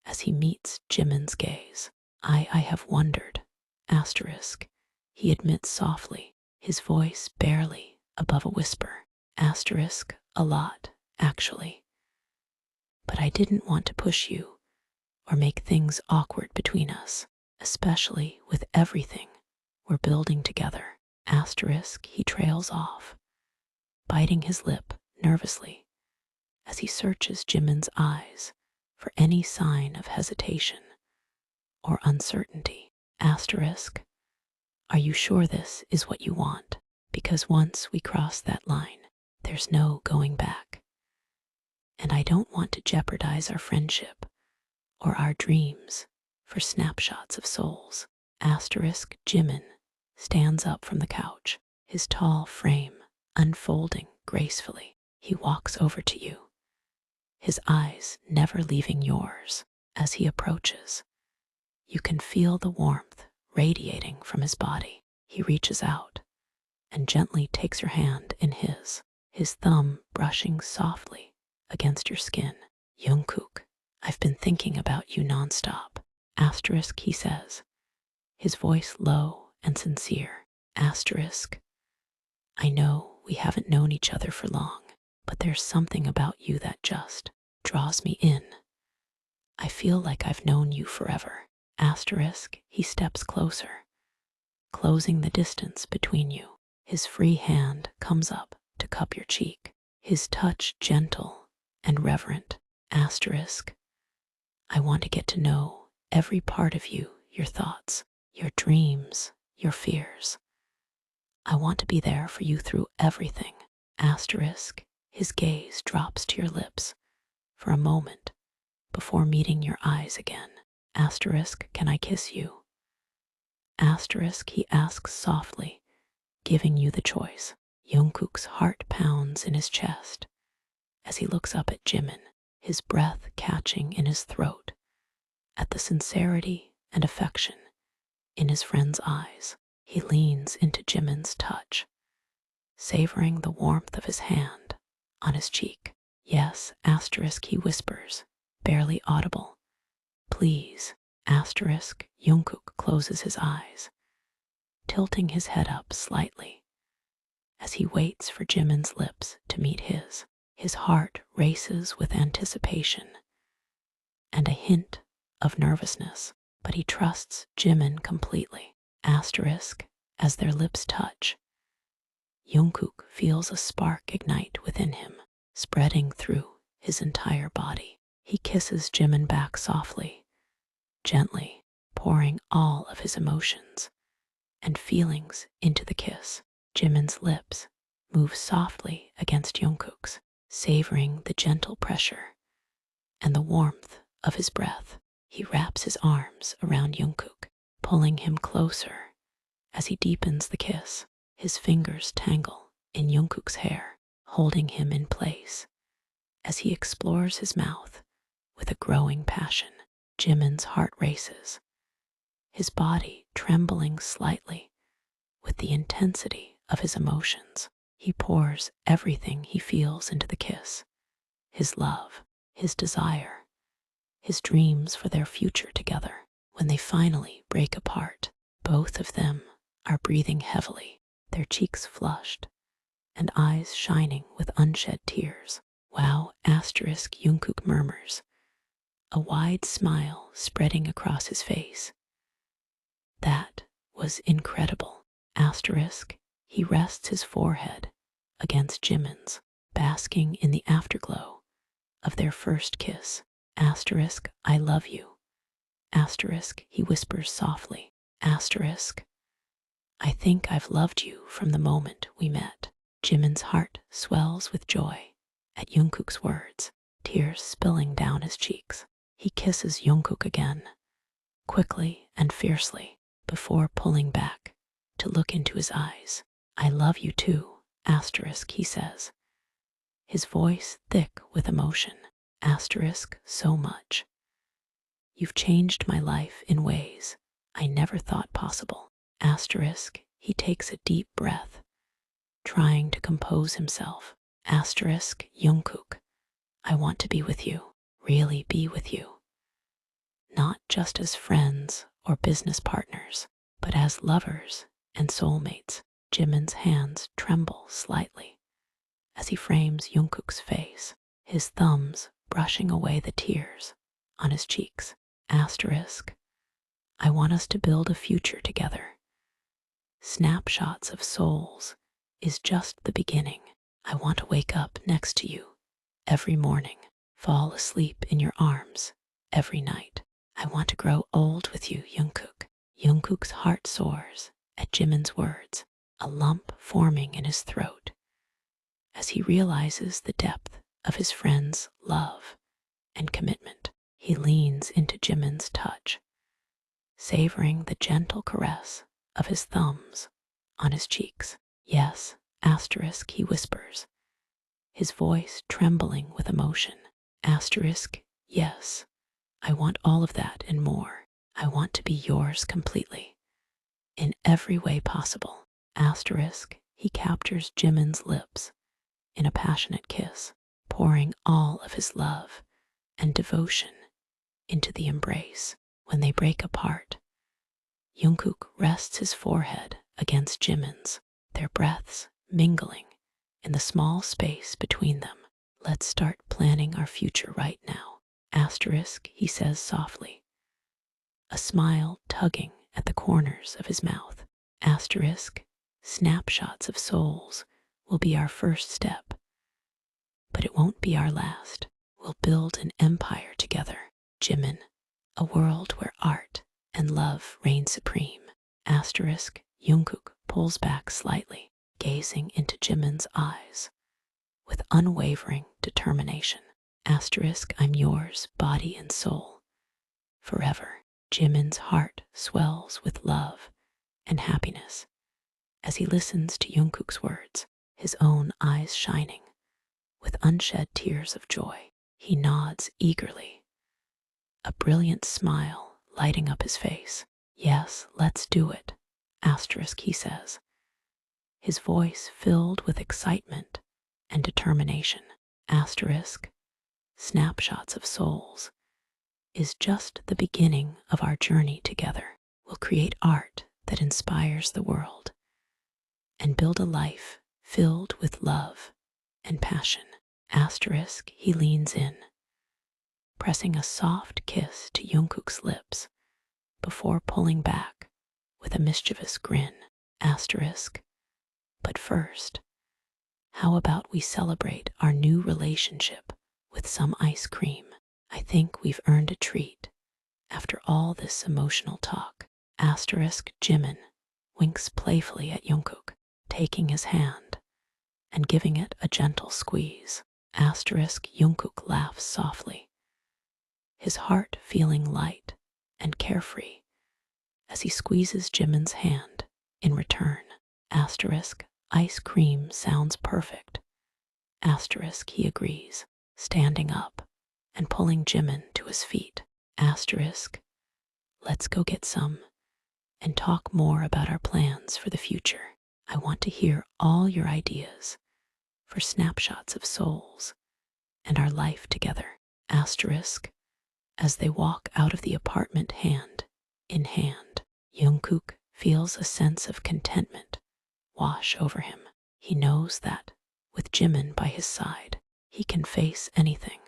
as he meets Jimin's gaze. I have wondered, asterisk, he admits softly, his voice barely above a whisper. Asterisk, a lot, actually. But I didn't want to push you or make things awkward between us, especially with everything we're building together. Asterisk, he trails off, biting his lip nervously as he searches Jimin's eyes for any sign of hesitation or uncertainty. Asterisk, are you sure this is what you want? Because once we cross that line, there's no going back. And I don't want to jeopardize our friendship or our dreams for snapshots of souls. Asterisk, Jimin stands up from the couch, his tall frame unfolding gracefully. He walks over to you, his eyes never leaving yours. As he approaches, you can feel the warmth radiating from his body. He reaches out and gently takes your hand in his thumb brushing softly against your skin. Jungkook, I've been thinking about you nonstop. Asterisk, he says, his voice low and sincere. Asterisk, I know we haven't known each other for long, but there's something about you that just draws me in. I feel like I've known you forever. Asterisk, he steps closer, closing the distance between you. His free hand comes up to cup your cheek, his touch gentle and reverent. Asterisk, I want to get to know every part of you, your thoughts, your dreams, your fears. I want to be there for you through everything. Asterisk, his gaze drops to your lips for a moment before meeting your eyes again. Asterisk, can I kiss you? Asterisk, he asks softly, giving you the choice. Jungkook's heart pounds in his chest as he looks up at Jimin, his breath catching in his throat at the sincerity and affection in his friend's eyes. He leans into Jimin's touch, savoring the warmth of his hand on his cheek. Yes, asterisk, he whispers, barely audible. Please, asterisk, Jungkook closes his eyes, tilting his head up slightly as he waits for Jimin's lips to meet his. His heart races with anticipation and a hint of nervousness, but he trusts Jimin completely. Asterisk, as their lips touch, Jungkook feels a spark ignite within him, spreading through his entire body. He kisses Jimin back softly, gently, pouring all of his emotions and feelings into the kiss. Jimin's lips move softly against Jungkook's, savoring the gentle pressure and the warmth of his breath. He wraps his arms around Jungkook, pulling him closer as he deepens the kiss. His fingers tangle in Jungkook's hair, holding him in place as he explores his mouth with a growing passion. Jimin's heart races, his body trembling slightly with the intensity of his emotions. He pours everything he feels into the kiss, his love, his desire, his dreams for their future together. When they finally break apart, both of them are breathing heavily, their cheeks flushed and eyes shining with unshed tears. Wow! Asterisk, Jungkook murmurs, a wide smile spreading across his face. That was incredible. Asterisk, he rests his forehead against Jimin's, basking in the afterglow of their first kiss. Asterisk, I love you. Asterisk, he whispers softly. Asterisk, I think I've loved you from the moment we met. Jimin's heart swells with joy at Jungkook's words, tears spilling down his cheeks. He kisses Jungkook again, quickly and fiercely, before pulling back to look into his eyes. I love you too, asterisk, he says, his voice thick with emotion. Asterisk, so much. You've changed my life in ways I never thought possible. Asterisk, he takes a deep breath, trying to compose himself. Asterisk, Jungkook, I want to be with you, really be with you. Not just as friends or business partners, but as lovers and soulmates. Jimin's hands tremble slightly as he frames Jungkook's face, his thumbs brushing away the tears on his cheeks. Asterisk, I want us to build a future together. Snapshots of souls is just the beginning. I want to wake up next to you every morning, fall asleep in your arms every night. I want to grow old with you, Jungkook. Jungkook's heart soars at Jimin's words, a lump forming in his throat as he realizes the depth of his friend's love and commitment. He leans into Jimin's touch, savoring the gentle caress of his thumbs on his cheeks. Yes, asterisk, he whispers, his voice trembling with emotion. Asterisk, yes, I want all of that and more. I want to be yours completely, in every way possible. Asterisk, he captures Jimin's lips in a passionate kiss, pouring all of his love and devotion into the embrace. When they break apart, Jungkook rests his forehead against Jimin's, their breaths mingling in the small space between them. Let's start planning our future right now. Asterisk, he says softly, a smile tugging at the corners of his mouth. Asterisk, snapshots of souls will be our first step, but it won't be our last. We'll build an empire together. Jimin, a world where art and love reign supreme. Asterisk, Jungkook pulls back slightly, gazing into Jimin's eyes with unwavering determination. Asterisk, I'm yours, body and soul, forever. Jimin's heart swells with love and happiness as he listens to Jungkook's words, his own eyes shining with unshed tears of joy. He nods eagerly, a brilliant smile lighting up his face. Yes, let's do it, asterisk, he says, his voice filled with excitement and determination. Asterisk, snapshots of souls is just the beginning of our journey together. We'll create art that inspires the world and build a life filled with love and passion. Asterisk, he leans in, pressing a soft kiss to Jungkook's lips before pulling back with a mischievous grin. Asterisk, but first, how about we celebrate our new relationship with some ice cream? I think we've earned a treat after all this emotional talk. Asterisk, Jimin winks playfully at Jungkook, taking his hand and giving it a gentle squeeze. Asterisk, Jungkook laughs softly, his heart feeling light and carefree as he squeezes Jimin's hand in return. Asterisk, ice cream sounds perfect. Asterisk, he agrees, standing up and pulling Jimin to his feet. Asterisk, let's go get some and talk more about our plans for the future. I want to hear all your ideas for snapshots of souls and our life together. Asterisk, as they walk out of the apartment hand in hand, Jungkook feels a sense of contentment wash over him. He knows that with Jimin by his side, he can face anything,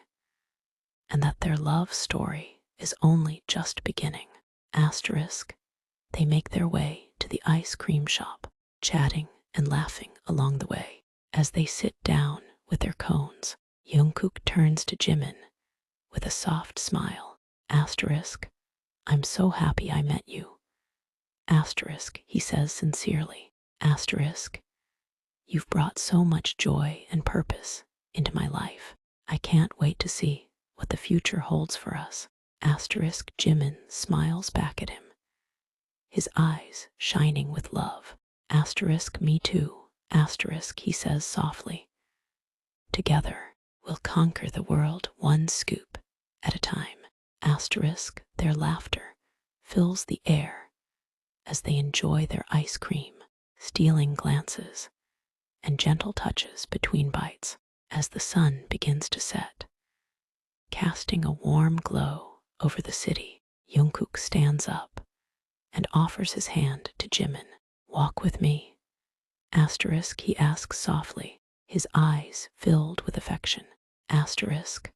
and that their love story is only just beginning. Asterisk, they make their way to the ice cream shop, chatting and laughing along the way. As they sit down with their cones, Jungkook turns to Jimin with a soft smile. Asterisk, I'm so happy I met you. Asterisk, he says sincerely. Asterisk, you've brought so much joy and purpose into my life. I can't wait to see what the future holds for us. Asterisk, Jimin smiles back at him, his eyes shining with love. Asterisk, me too. Asterisk, he says softly. Together, we'll conquer the world one scoop at a time. Asterisk, their laughter fills the air as they enjoy their ice cream, stealing glances and gentle touches between bites. As the sun begins to set, casting a warm glow over the city, Jungkook stands up and offers his hand to Jimin. Walk with me. Asterisk, he asks softly, his eyes filled with affection. Asterisk,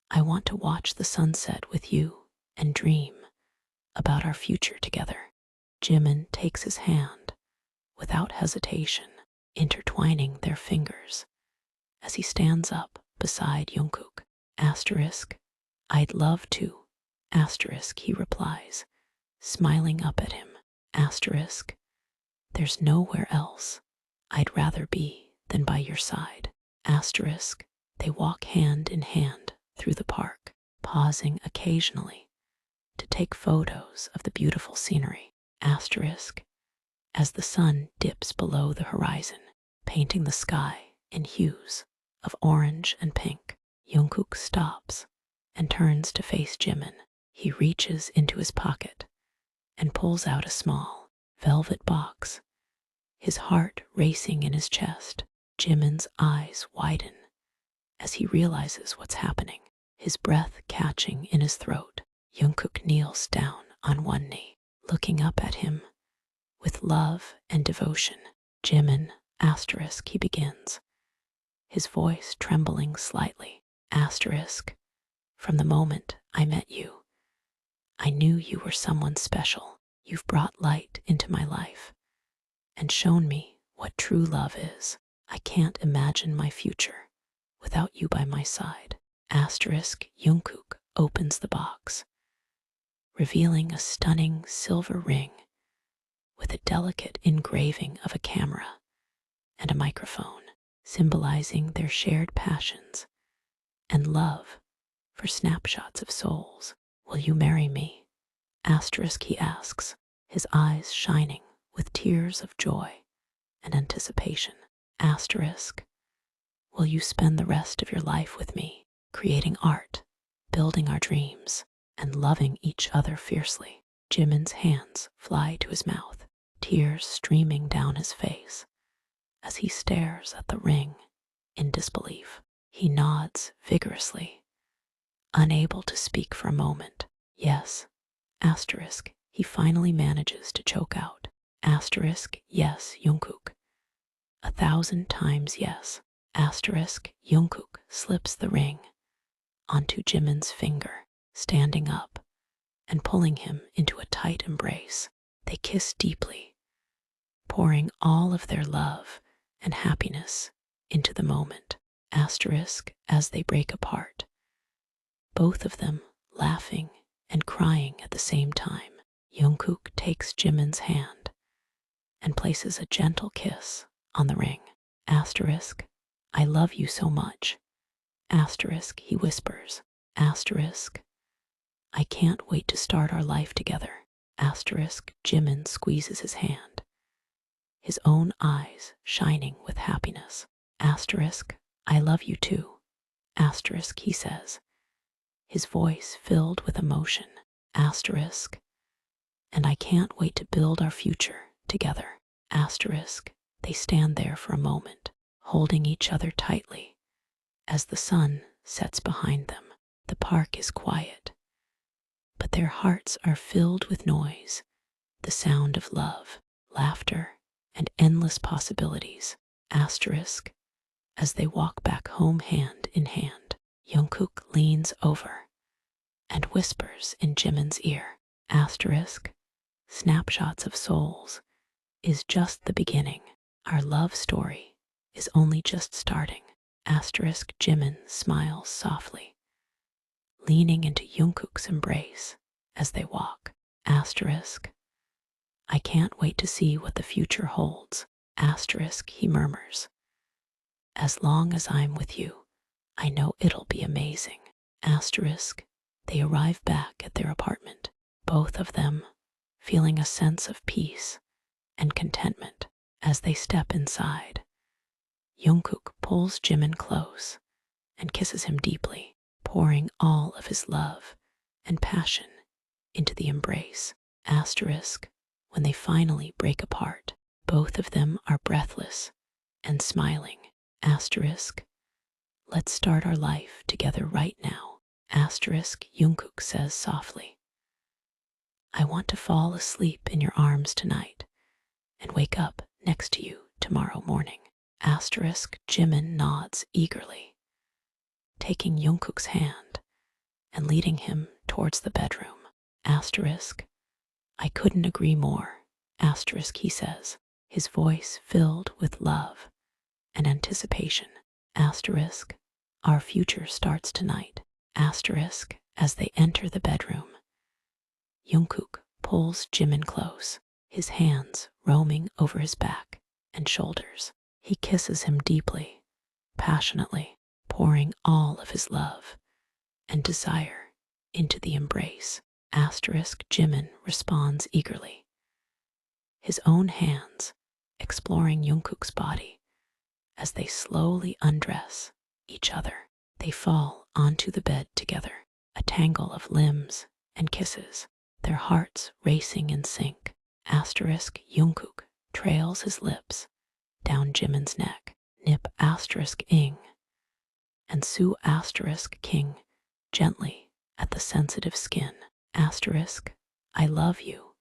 I want to watch the sunset with you and dream about our future together. Jimin takes his hand without hesitation, intertwining their fingers as he stands up beside Jungkook. Asterisk, I'd love to. Asterisk, he replies, smiling up at him. Asterisk, there's nowhere else I'd rather be than by your side. Asterisk, they walk hand in hand through the park, pausing occasionally to take photos of the beautiful scenery. Asterisk, as the sun dips below the horizon, painting the sky in hues of orange and pink, Jungkook stops and turns to face Jimin. He reaches into his pocket and pulls out a small velvet box, his heart racing in his chest. Jimin's eyes widen as he realizes what's happening, his breath catching in his throat. Jungkook kneels down on one knee, looking up at him with love and devotion. Jimin, asterisk, he begins, his voice trembling slightly. Asterisk, from the moment I met you, I knew you were someone special. You've brought light into my life and shown me what true love is. I can't imagine my future without you by my side. Asterisk, Jungkook opens the box, revealing a stunning silver ring with a delicate engraving of a camera and a microphone, symbolizing their shared passions and love for snapshots of souls. Will you marry me? Asterisk, he asks, his eyes shining with tears of joy and anticipation. Asterisk, will you spend the rest of your life with me, creating art, building our dreams, and loving each other fiercely? Jimin's hands fly to his mouth, tears streaming down his face as he stares at the ring in disbelief. He nods vigorously, unable to speak for a moment. Yes, asterisk, he finally manages to choke out. Asterisk, yes, Jungkook. 1,000 times yes. Jungkook slips the ring onto Jimin's finger, standing up and pulling him into a tight embrace. They kiss deeply, pouring all of their love and happiness into the moment. As they break apart, both of them laughing and crying at the same time. Jungkook takes Jimin's hand and places a gentle kiss on the ring. I love you so much. He whispers. I can't wait to start our life together. Jimin squeezes his hand, his own eyes shining with happiness. I love you too. He says, his voice filled with emotion. And I can't wait to build our future together. They stand there for a moment, holding each other tightly as the sun sets behind them. The park is quiet, but their hearts are filled with noise, the sound of love, laughter, and endless possibilities. As they walk back home hand in hand, Jungkook leans over and whispers in Jimin's ear. Snapshots of souls is just the beginning. Our love story is only just starting. Jimin smiles softly, leaning into Jungkook's embrace as they walk. I can't wait to see what the future holds. He murmurs. As long as I'm with you, I know it'll be amazing. They arrive back at their apartment, both of them feeling a sense of peace and contentment. As they step inside, Jungkook pulls Jimin close and kisses him deeply, pouring all of his love and passion into the embrace. When they finally break apart, both of them are breathless and smiling. Let's start our life together right now. Jungkook says softly. I want to fall asleep in your arms tonight and wake up next to you tomorrow morning. Jimin nods eagerly, taking Jungkook's hand and leading him towards the bedroom. I couldn't agree more. He says, his voice filled with love and anticipation. Our future starts tonight. As they enter the bedroom, Jungkook pulls Jimin close, his hands roaming over his back and shoulders. He kisses him deeply, passionately, pouring all of his love and desire into the embrace. Jimin responds eagerly, his own hands exploring Jungkook's body as they slowly undress each other. They fall onto the bed together, a tangle of limbs and kisses, their hearts racing in sync. Jungkook trails his lips down Jimin's neck, nip *ing and Su *king gently at the sensitive skin. I love you.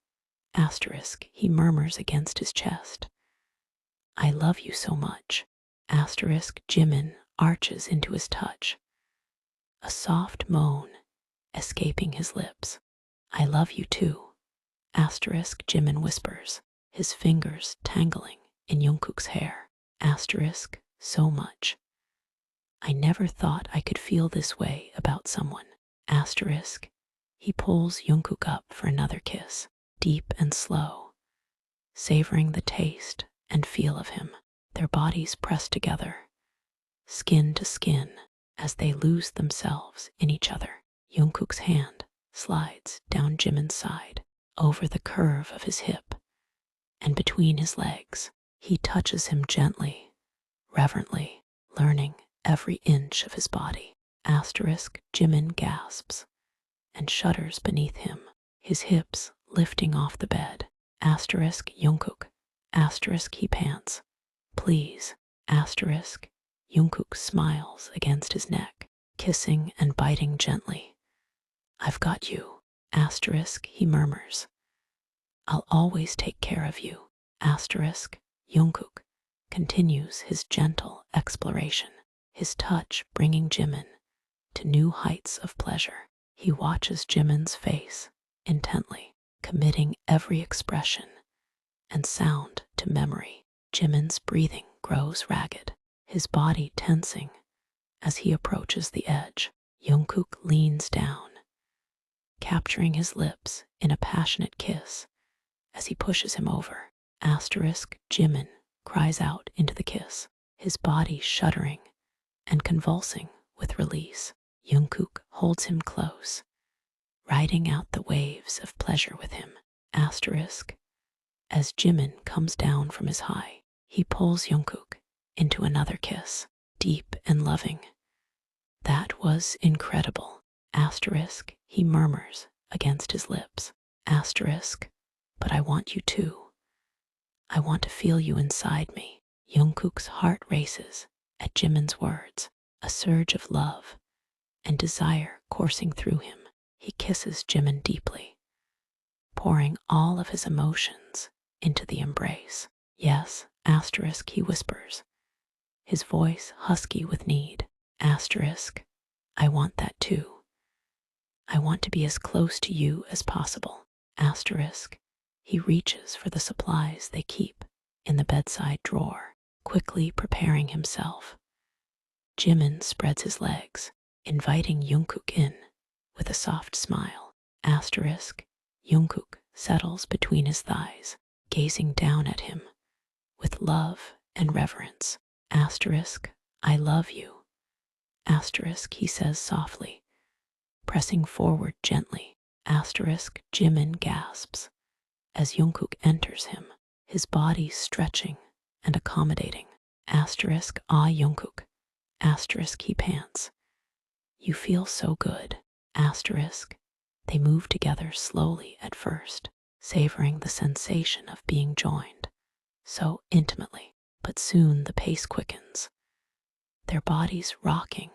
He murmurs against his chest. I love you so much. Jimin arches into his touch, a soft moan escaping his lips. I love you too. Jimin whispers, his fingers tangling in Jungkook's hair. So much. I never thought I could feel this way about someone. He pulls Jungkook up for another kiss, deep and slow, savoring the taste and feel of him. Their bodies press together, skin to skin, as they lose themselves in each other. Jungkook's hand slides down Jimin's side, over the curve of his hip, and between his legs. He touches him gently, reverently, learning every inch of his body. Jimin gasps and shudders beneath him, his hips lifting off the bed. Jungkook, he pants. Please, Jungkook smiles against his neck, kissing and biting gently. I've got you, he murmurs. I'll always take care of you. Jungkook continues his gentle exploration, his touch bringing Jimin to new heights of pleasure. He watches Jimin's face intently, committing every expression and sound to memory. Jimin's breathing grows ragged, his body tensing as he approaches the edge. Jungkook leans down, capturing his lips in a passionate kiss as he pushes him over. Jimin cries out into the kiss, his body shuddering and convulsing with release. Jungkook holds him close, riding out the waves of pleasure with him. As Jimin comes down from his high, he pulls Jungkook into another kiss, deep and loving. That was incredible. He murmurs against his lips. But I want you too. I want to feel you inside me. Jungkook's heart races at Jimin's words, a surge of love and desire coursing through him. He kisses Jimin deeply, pouring all of his emotions into the embrace. Yes, he whispers, his voice husky with need. I want that too. I want to be as close to you as possible. He reaches for the supplies they keep in the bedside drawer, quickly preparing himself. Jimin spreads his legs, inviting Jungkook in with a soft smile. Jungkook settles between his thighs, gazing down at him with love and reverence. I love you. He says softly, pressing forward gently. Jimin gasps as Jungkook enters him, his body stretching and accommodating. Jungkook. He pants. You feel so good. They move together slowly at first, savoring the sensation of being joined so intimately, but soon the pace quickens, their bodies rocking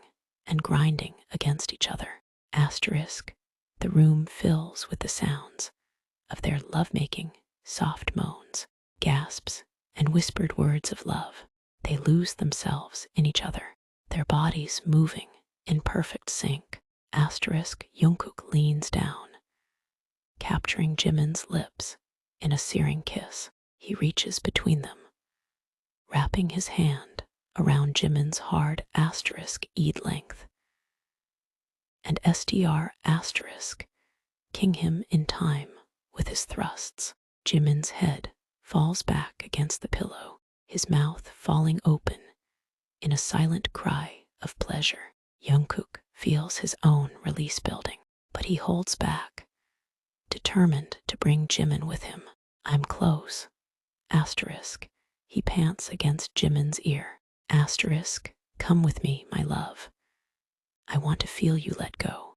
and grinding against each other. The room fills with the sounds of their lovemaking, soft moans, gasps, and whispered words of love. They lose themselves in each other, their bodies moving in perfect sync. Jungkook leans down, capturing Jimin's lips in a searing kiss. He reaches between them, wrapping his hand around Jimin's hard *eed length, and king him in time with his thrusts. Jimin's head falls back against the pillow, his mouth falling open in a silent cry of pleasure. Jungkook feels his own release building, but he holds back, determined to bring Jimin with him. I'm close. He pants against Jimin's ear. Come with me, my love. I want to feel you let go.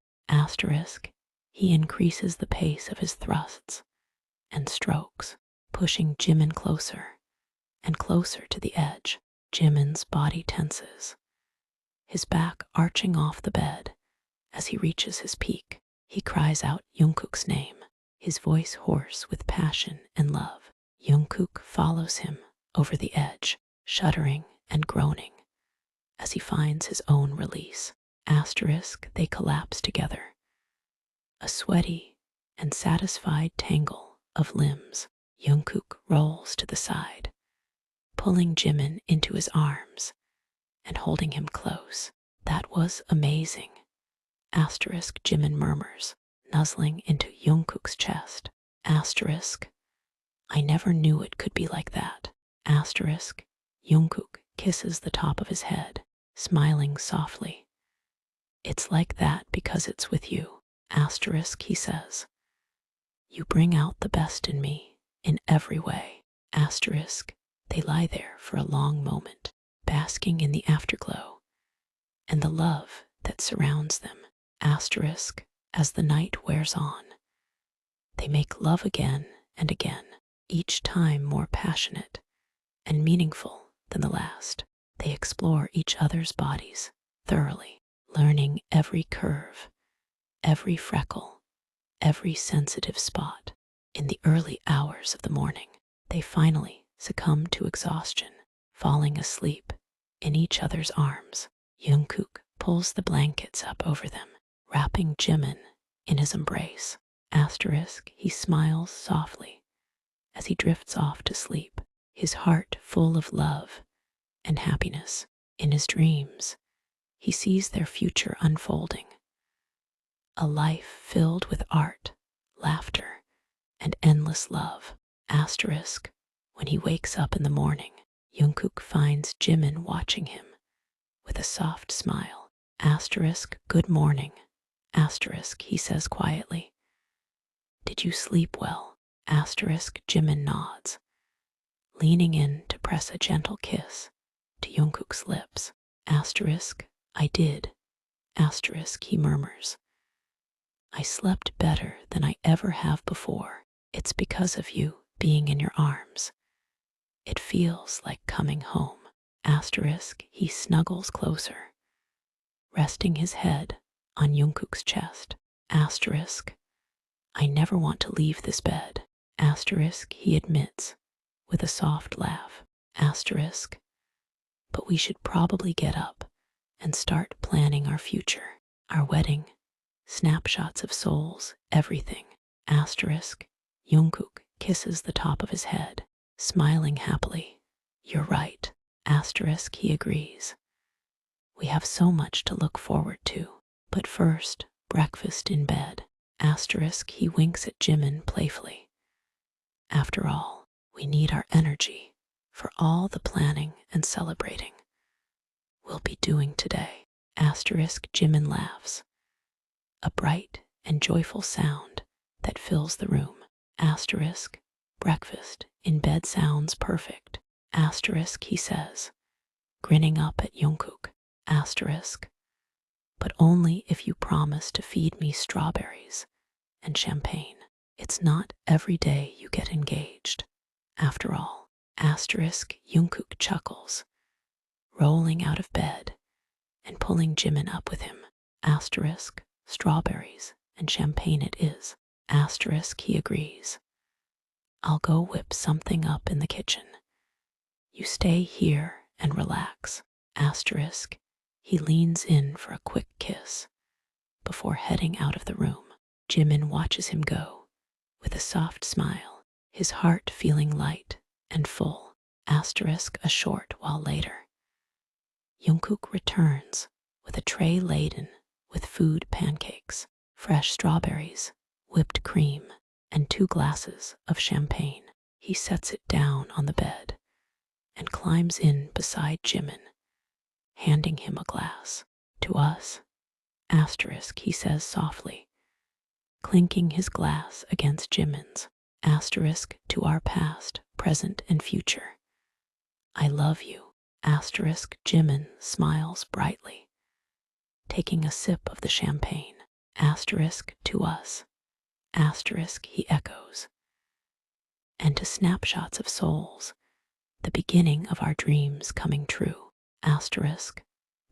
He increases the pace of his thrusts and strokes, pushing Jimin closer and closer to the edge. Jimin's body tenses, his back arching off the bed as he reaches his peak. He cries out Jungkook's name, his voice hoarse with passion and love. Jungkook follows him over the edge, shuddering and groaning as he finds his own release. They collapse together, a sweaty and satisfied tangle of limbs. Jungkook rolls to the side, pulling Jimin into his arms and holding him close. That was amazing. Jimin murmurs, nuzzling into Jungkook's chest. I never knew it could be like that. Jungkook kisses the top of his head, smiling softly. It's like that because it's with you. He says. You bring out the best in me in every way. They lie there for a long moment, basking in the afterglow and the love that surrounds them. As the night wears on, they make love again and again, each time more passionate and meaningful than the last. They explore each other's bodies thoroughly, learning every curve, every freckle, every sensitive spot. In the early hours of the morning, they finally succumb to exhaustion, falling asleep in each other's arms. Jungkook pulls the blankets up over them, wrapping Jimin in his embrace. Asterisk, he smiles softly as he drifts off to sleep, his heart full of love and happiness. In his dreams, he sees their future unfolding, a life filled with art, laughter, and endless love. Asterisk, when he wakes up in the morning, Jungkook finds Jimin watching him with a soft smile. Asterisk, good morning. Asterisk, he says quietly. Did you sleep well? Asterisk, Jimin nods, leaning in to press a gentle kiss to Jungkook's lips. Asterisk, I did. Asterisk, he murmurs. I slept better than I ever have before. It's because of you being in your arms. It feels like coming home. Asterisk, he snuggles closer, resting his head on Jungkook's chest. Asterisk, I never want to leave this bed. Asterisk, he admits with a soft laugh. Asterisk, but we should probably get up and start planning our future, our wedding, snapshots of souls, everything. Asterisk, Jungkook kisses the top of his head, smiling happily. You're right. Asterisk, he agrees. We have so much to look forward to. But first, breakfast in bed. Asterisk, he winks at Jimin playfully. After all, we need our energy for all the planning and celebrating we'll be doing today. Asterisk, Jimin laughs, a bright and joyful sound that fills the room. Asterisk, breakfast in bed sounds perfect. Asterisk, he says, grinning up at Jungkook. Asterisk, but only if you promise to feed me strawberries and champagne. It's not every day you get engaged. After all. Asterisk, Jungkook chuckles, rolling out of bed and pulling Jimin up with him. Asterisk, strawberries and champagne it is. Asterisk, he agrees. I'll go whip something up in the kitchen. You stay here and relax. Asterisk, he leans in for a quick kiss before heading out of the room. Jimin watches him go with a soft smile, his heart feeling light and full. Asterisk, a short while later, Jungkook returns with a tray laden with food, pancakes, fresh strawberries, whipped cream, and 2 glasses of champagne. He sets it down on the bed and climbs in beside Jimin, handing him a glass. To us. Asterisk, he says softly, clinking his glass against Jimin's. Asterisk, to our past, present, and future. I love you. Asterisk, Jimin smiles brightly, taking a sip of the champagne. Asterisk, to us. Asterisk, he echoes. And to snapshots of souls, the beginning of our dreams coming true. Asterisk,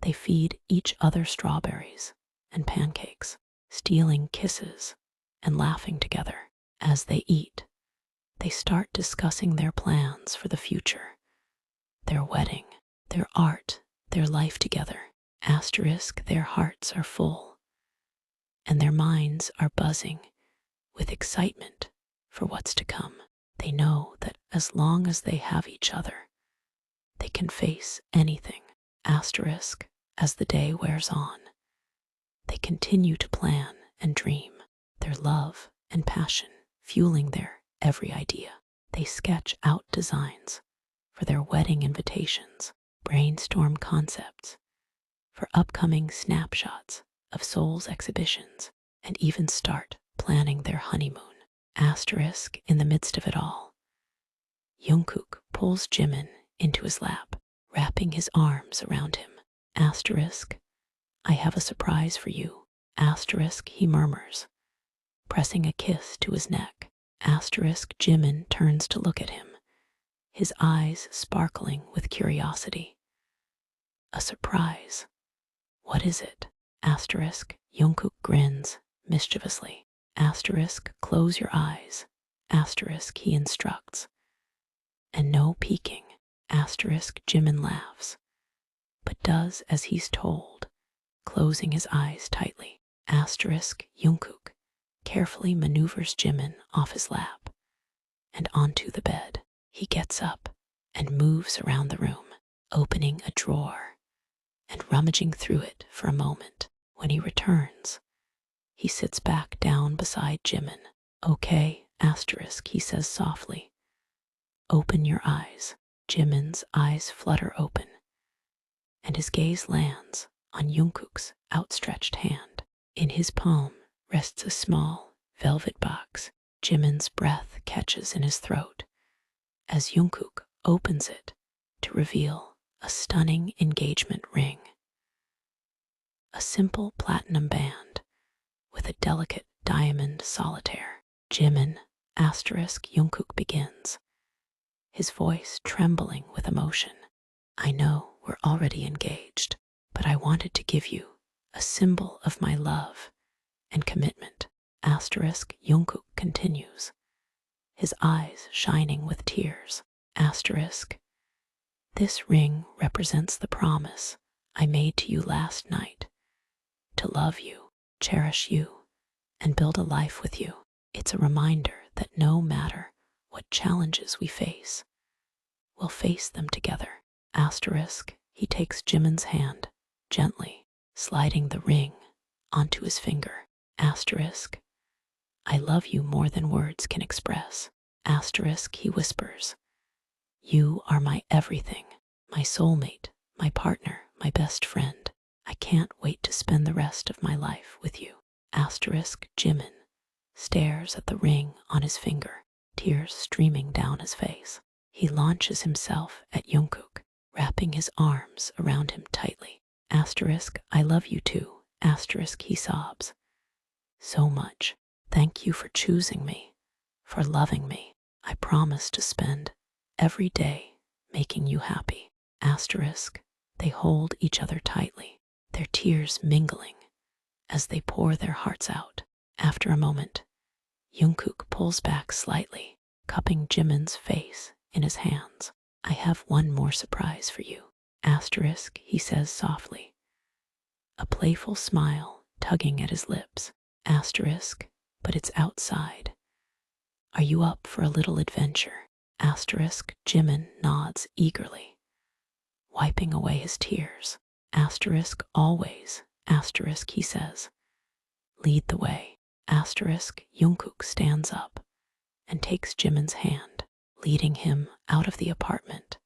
they feed each other strawberries and pancakes, stealing kisses and laughing together. As they eat, they start discussing their plans for the future, their wedding, their art, their life together. Asterisk, their hearts are full, and their minds are buzzing with excitement for what's to come. They know that as long as they have each other, they can face anything. Asterisk, as the day wears on, they continue to plan and dream, their love and passion fueling their every idea. They sketch out designs for their wedding invitations, brainstorm concepts for upcoming snapshots of Seoul's exhibitions, and even start planning their honeymoon. Asterisk, in the midst of it all, Jungkook pulls Jimin into his lap, wrapping his arms around him. Asterisk, I have a surprise for you. Asterisk, he murmurs, pressing a kiss to his neck. Asterisk, Jimin turns to look at him, his eyes sparkling with curiosity. A surprise. What is it? Asterisk, Jungkook grins mischievously. Asterisk, close your eyes. Asterisk, he instructs. And no peeking. Asterisk, Jimin laughs, but does as he's told, closing his eyes tightly. Jungkook carefully maneuvers Jimin off his lap and onto the bed. He gets up and moves around the room, opening a drawer and rummaging through it for a moment. When he returns, he sits back down beside Jimin. Okay, he says softly. Open your eyes. Jimin's eyes flutter open, and his gaze lands on Jungkook's outstretched hand. In his palm rests a small velvet box. Jimin's breath catches in his throat as Jungkook opens it to reveal a stunning engagement ring. A simple platinum band with a delicate diamond solitaire. Jimin, Jungkook begins, his voice trembling with emotion. I know we're already engaged, but I wanted to give you a symbol of my love and commitment. Jungkook continues, his eyes shining with tears. This ring represents the promise I made to you last night, to love you, cherish you, and build a life with you. It's a reminder that no matter what challenges we face, we'll face them together. He takes Jimin's hand, gently sliding the ring onto his finger. I love you more than words can express. He whispers. You are my everything, my soulmate, my partner, my best friend. I can't wait to spend the rest of my life with you. Jimin stares at the ring on his finger, tears streaming down his face. He launches himself at Jungkook, wrapping his arms around him tightly. I love you too. He sobs. So much. Thank you for choosing me, for loving me. I promise to spend every day making you happy. They hold each other tightly, their tears mingling as they pour their hearts out. After a moment, Jungkook pulls back slightly, cupping Jimin's face in his hands. I have one more surprise for you. He says softly, a playful smile tugging at his lips. But it's outside. Are you up for a little adventure? Jimin nods eagerly, wiping away his tears. Always. He says. Lead the way. Jungkook stands up and takes Jimin's hand, leading him out of the apartment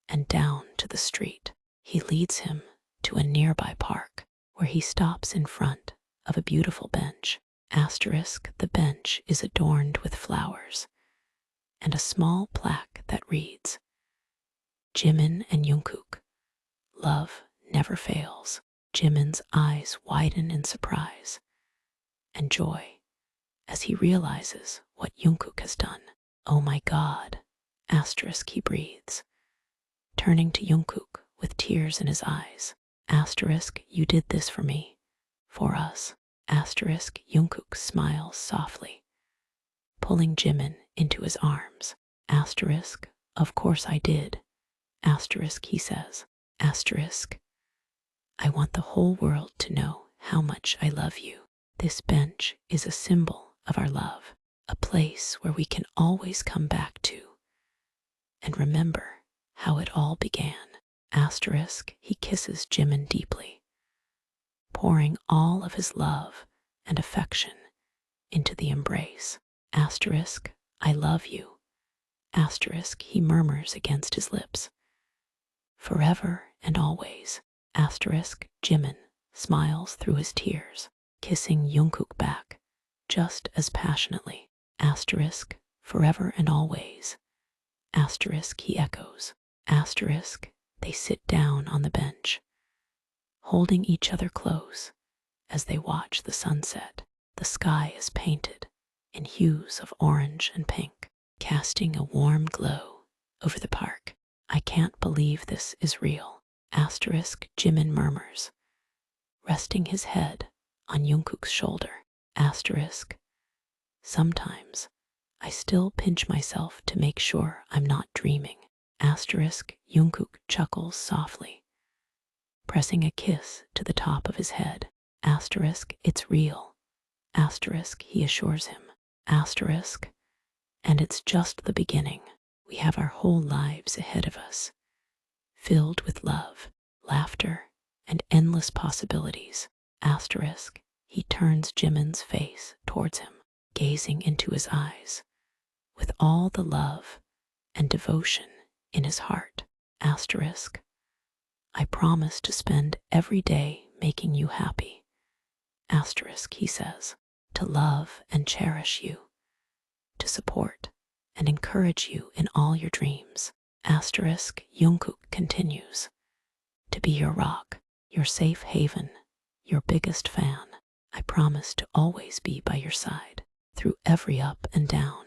and down to the street. He leads him to a nearby park where he stops in front of a beautiful bench. The bench is adorned with flowers and a small plaque that reads, Jimin and Jungkook, love never fails. Jimin's eyes widen in surprise and joy as he realizes what Jungkook has done. Oh my God, he breathes, turning to Jungkook with tears in his eyes. You did this for me, for us. Jungkook smiles softly, pulling Jimin into his arms. Of course I did. He says. I want the whole world to know how much I love you. This bench is a symbol of our love, a place where we can always come back to and remember how it all began. He kisses Jimin deeply, pouring all of his love and affection into the embrace. I love you. He murmurs against his lips. Forever and always. Jimin smiles through his tears, kissing Jungkook back just as passionately. Forever and always. He echoes. They sit down on the bench, holding each other close as they watch the sunset. The sky is painted in hues of orange and pink, casting a warm glow over the park. I can't believe this is real. Jimin murmurs, resting his head on Jungkook's shoulder. Sometimes I still pinch myself to make sure I'm not dreaming. Asterisk, Jungkook chuckles softly, pressing a kiss to the top of his head. Asterisk, it's real. Asterisk, he assures him. Asterisk, and it's just the beginning. We have our whole lives ahead of us, filled with love, laughter, and endless possibilities. Asterisk, he turns Jimin's face towards him, gazing into his eyes with all the love and devotion in his heart. Asterisk, I promise to spend every day making you happy. Asterisk, he says, to love and cherish you, to support and encourage you in all your dreams. Asterisk, Jungkook continues, to be your rock, your safe haven, your biggest fan. I promise to always be by your side through every up and down,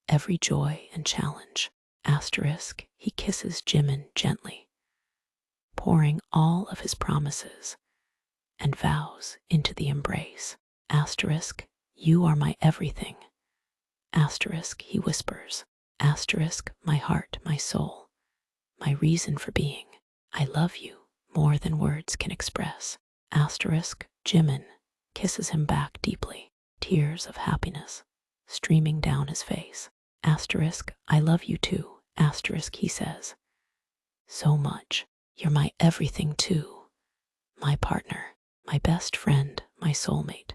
every joy and challenge. Asterisk, he kisses Jimin gently, pouring all of his promises and vows into the embrace. Asterisk, you are my everything. Asterisk, he whispers. Asterisk, my heart, my soul, my reason for being. I love you more than words can express. Asterisk, Jimin kisses him back deeply, tears of happiness streaming down his face. Asterisk, I love you too. Asterisk, he says, so much. You're my everything too. My partner, my best friend, my soulmate.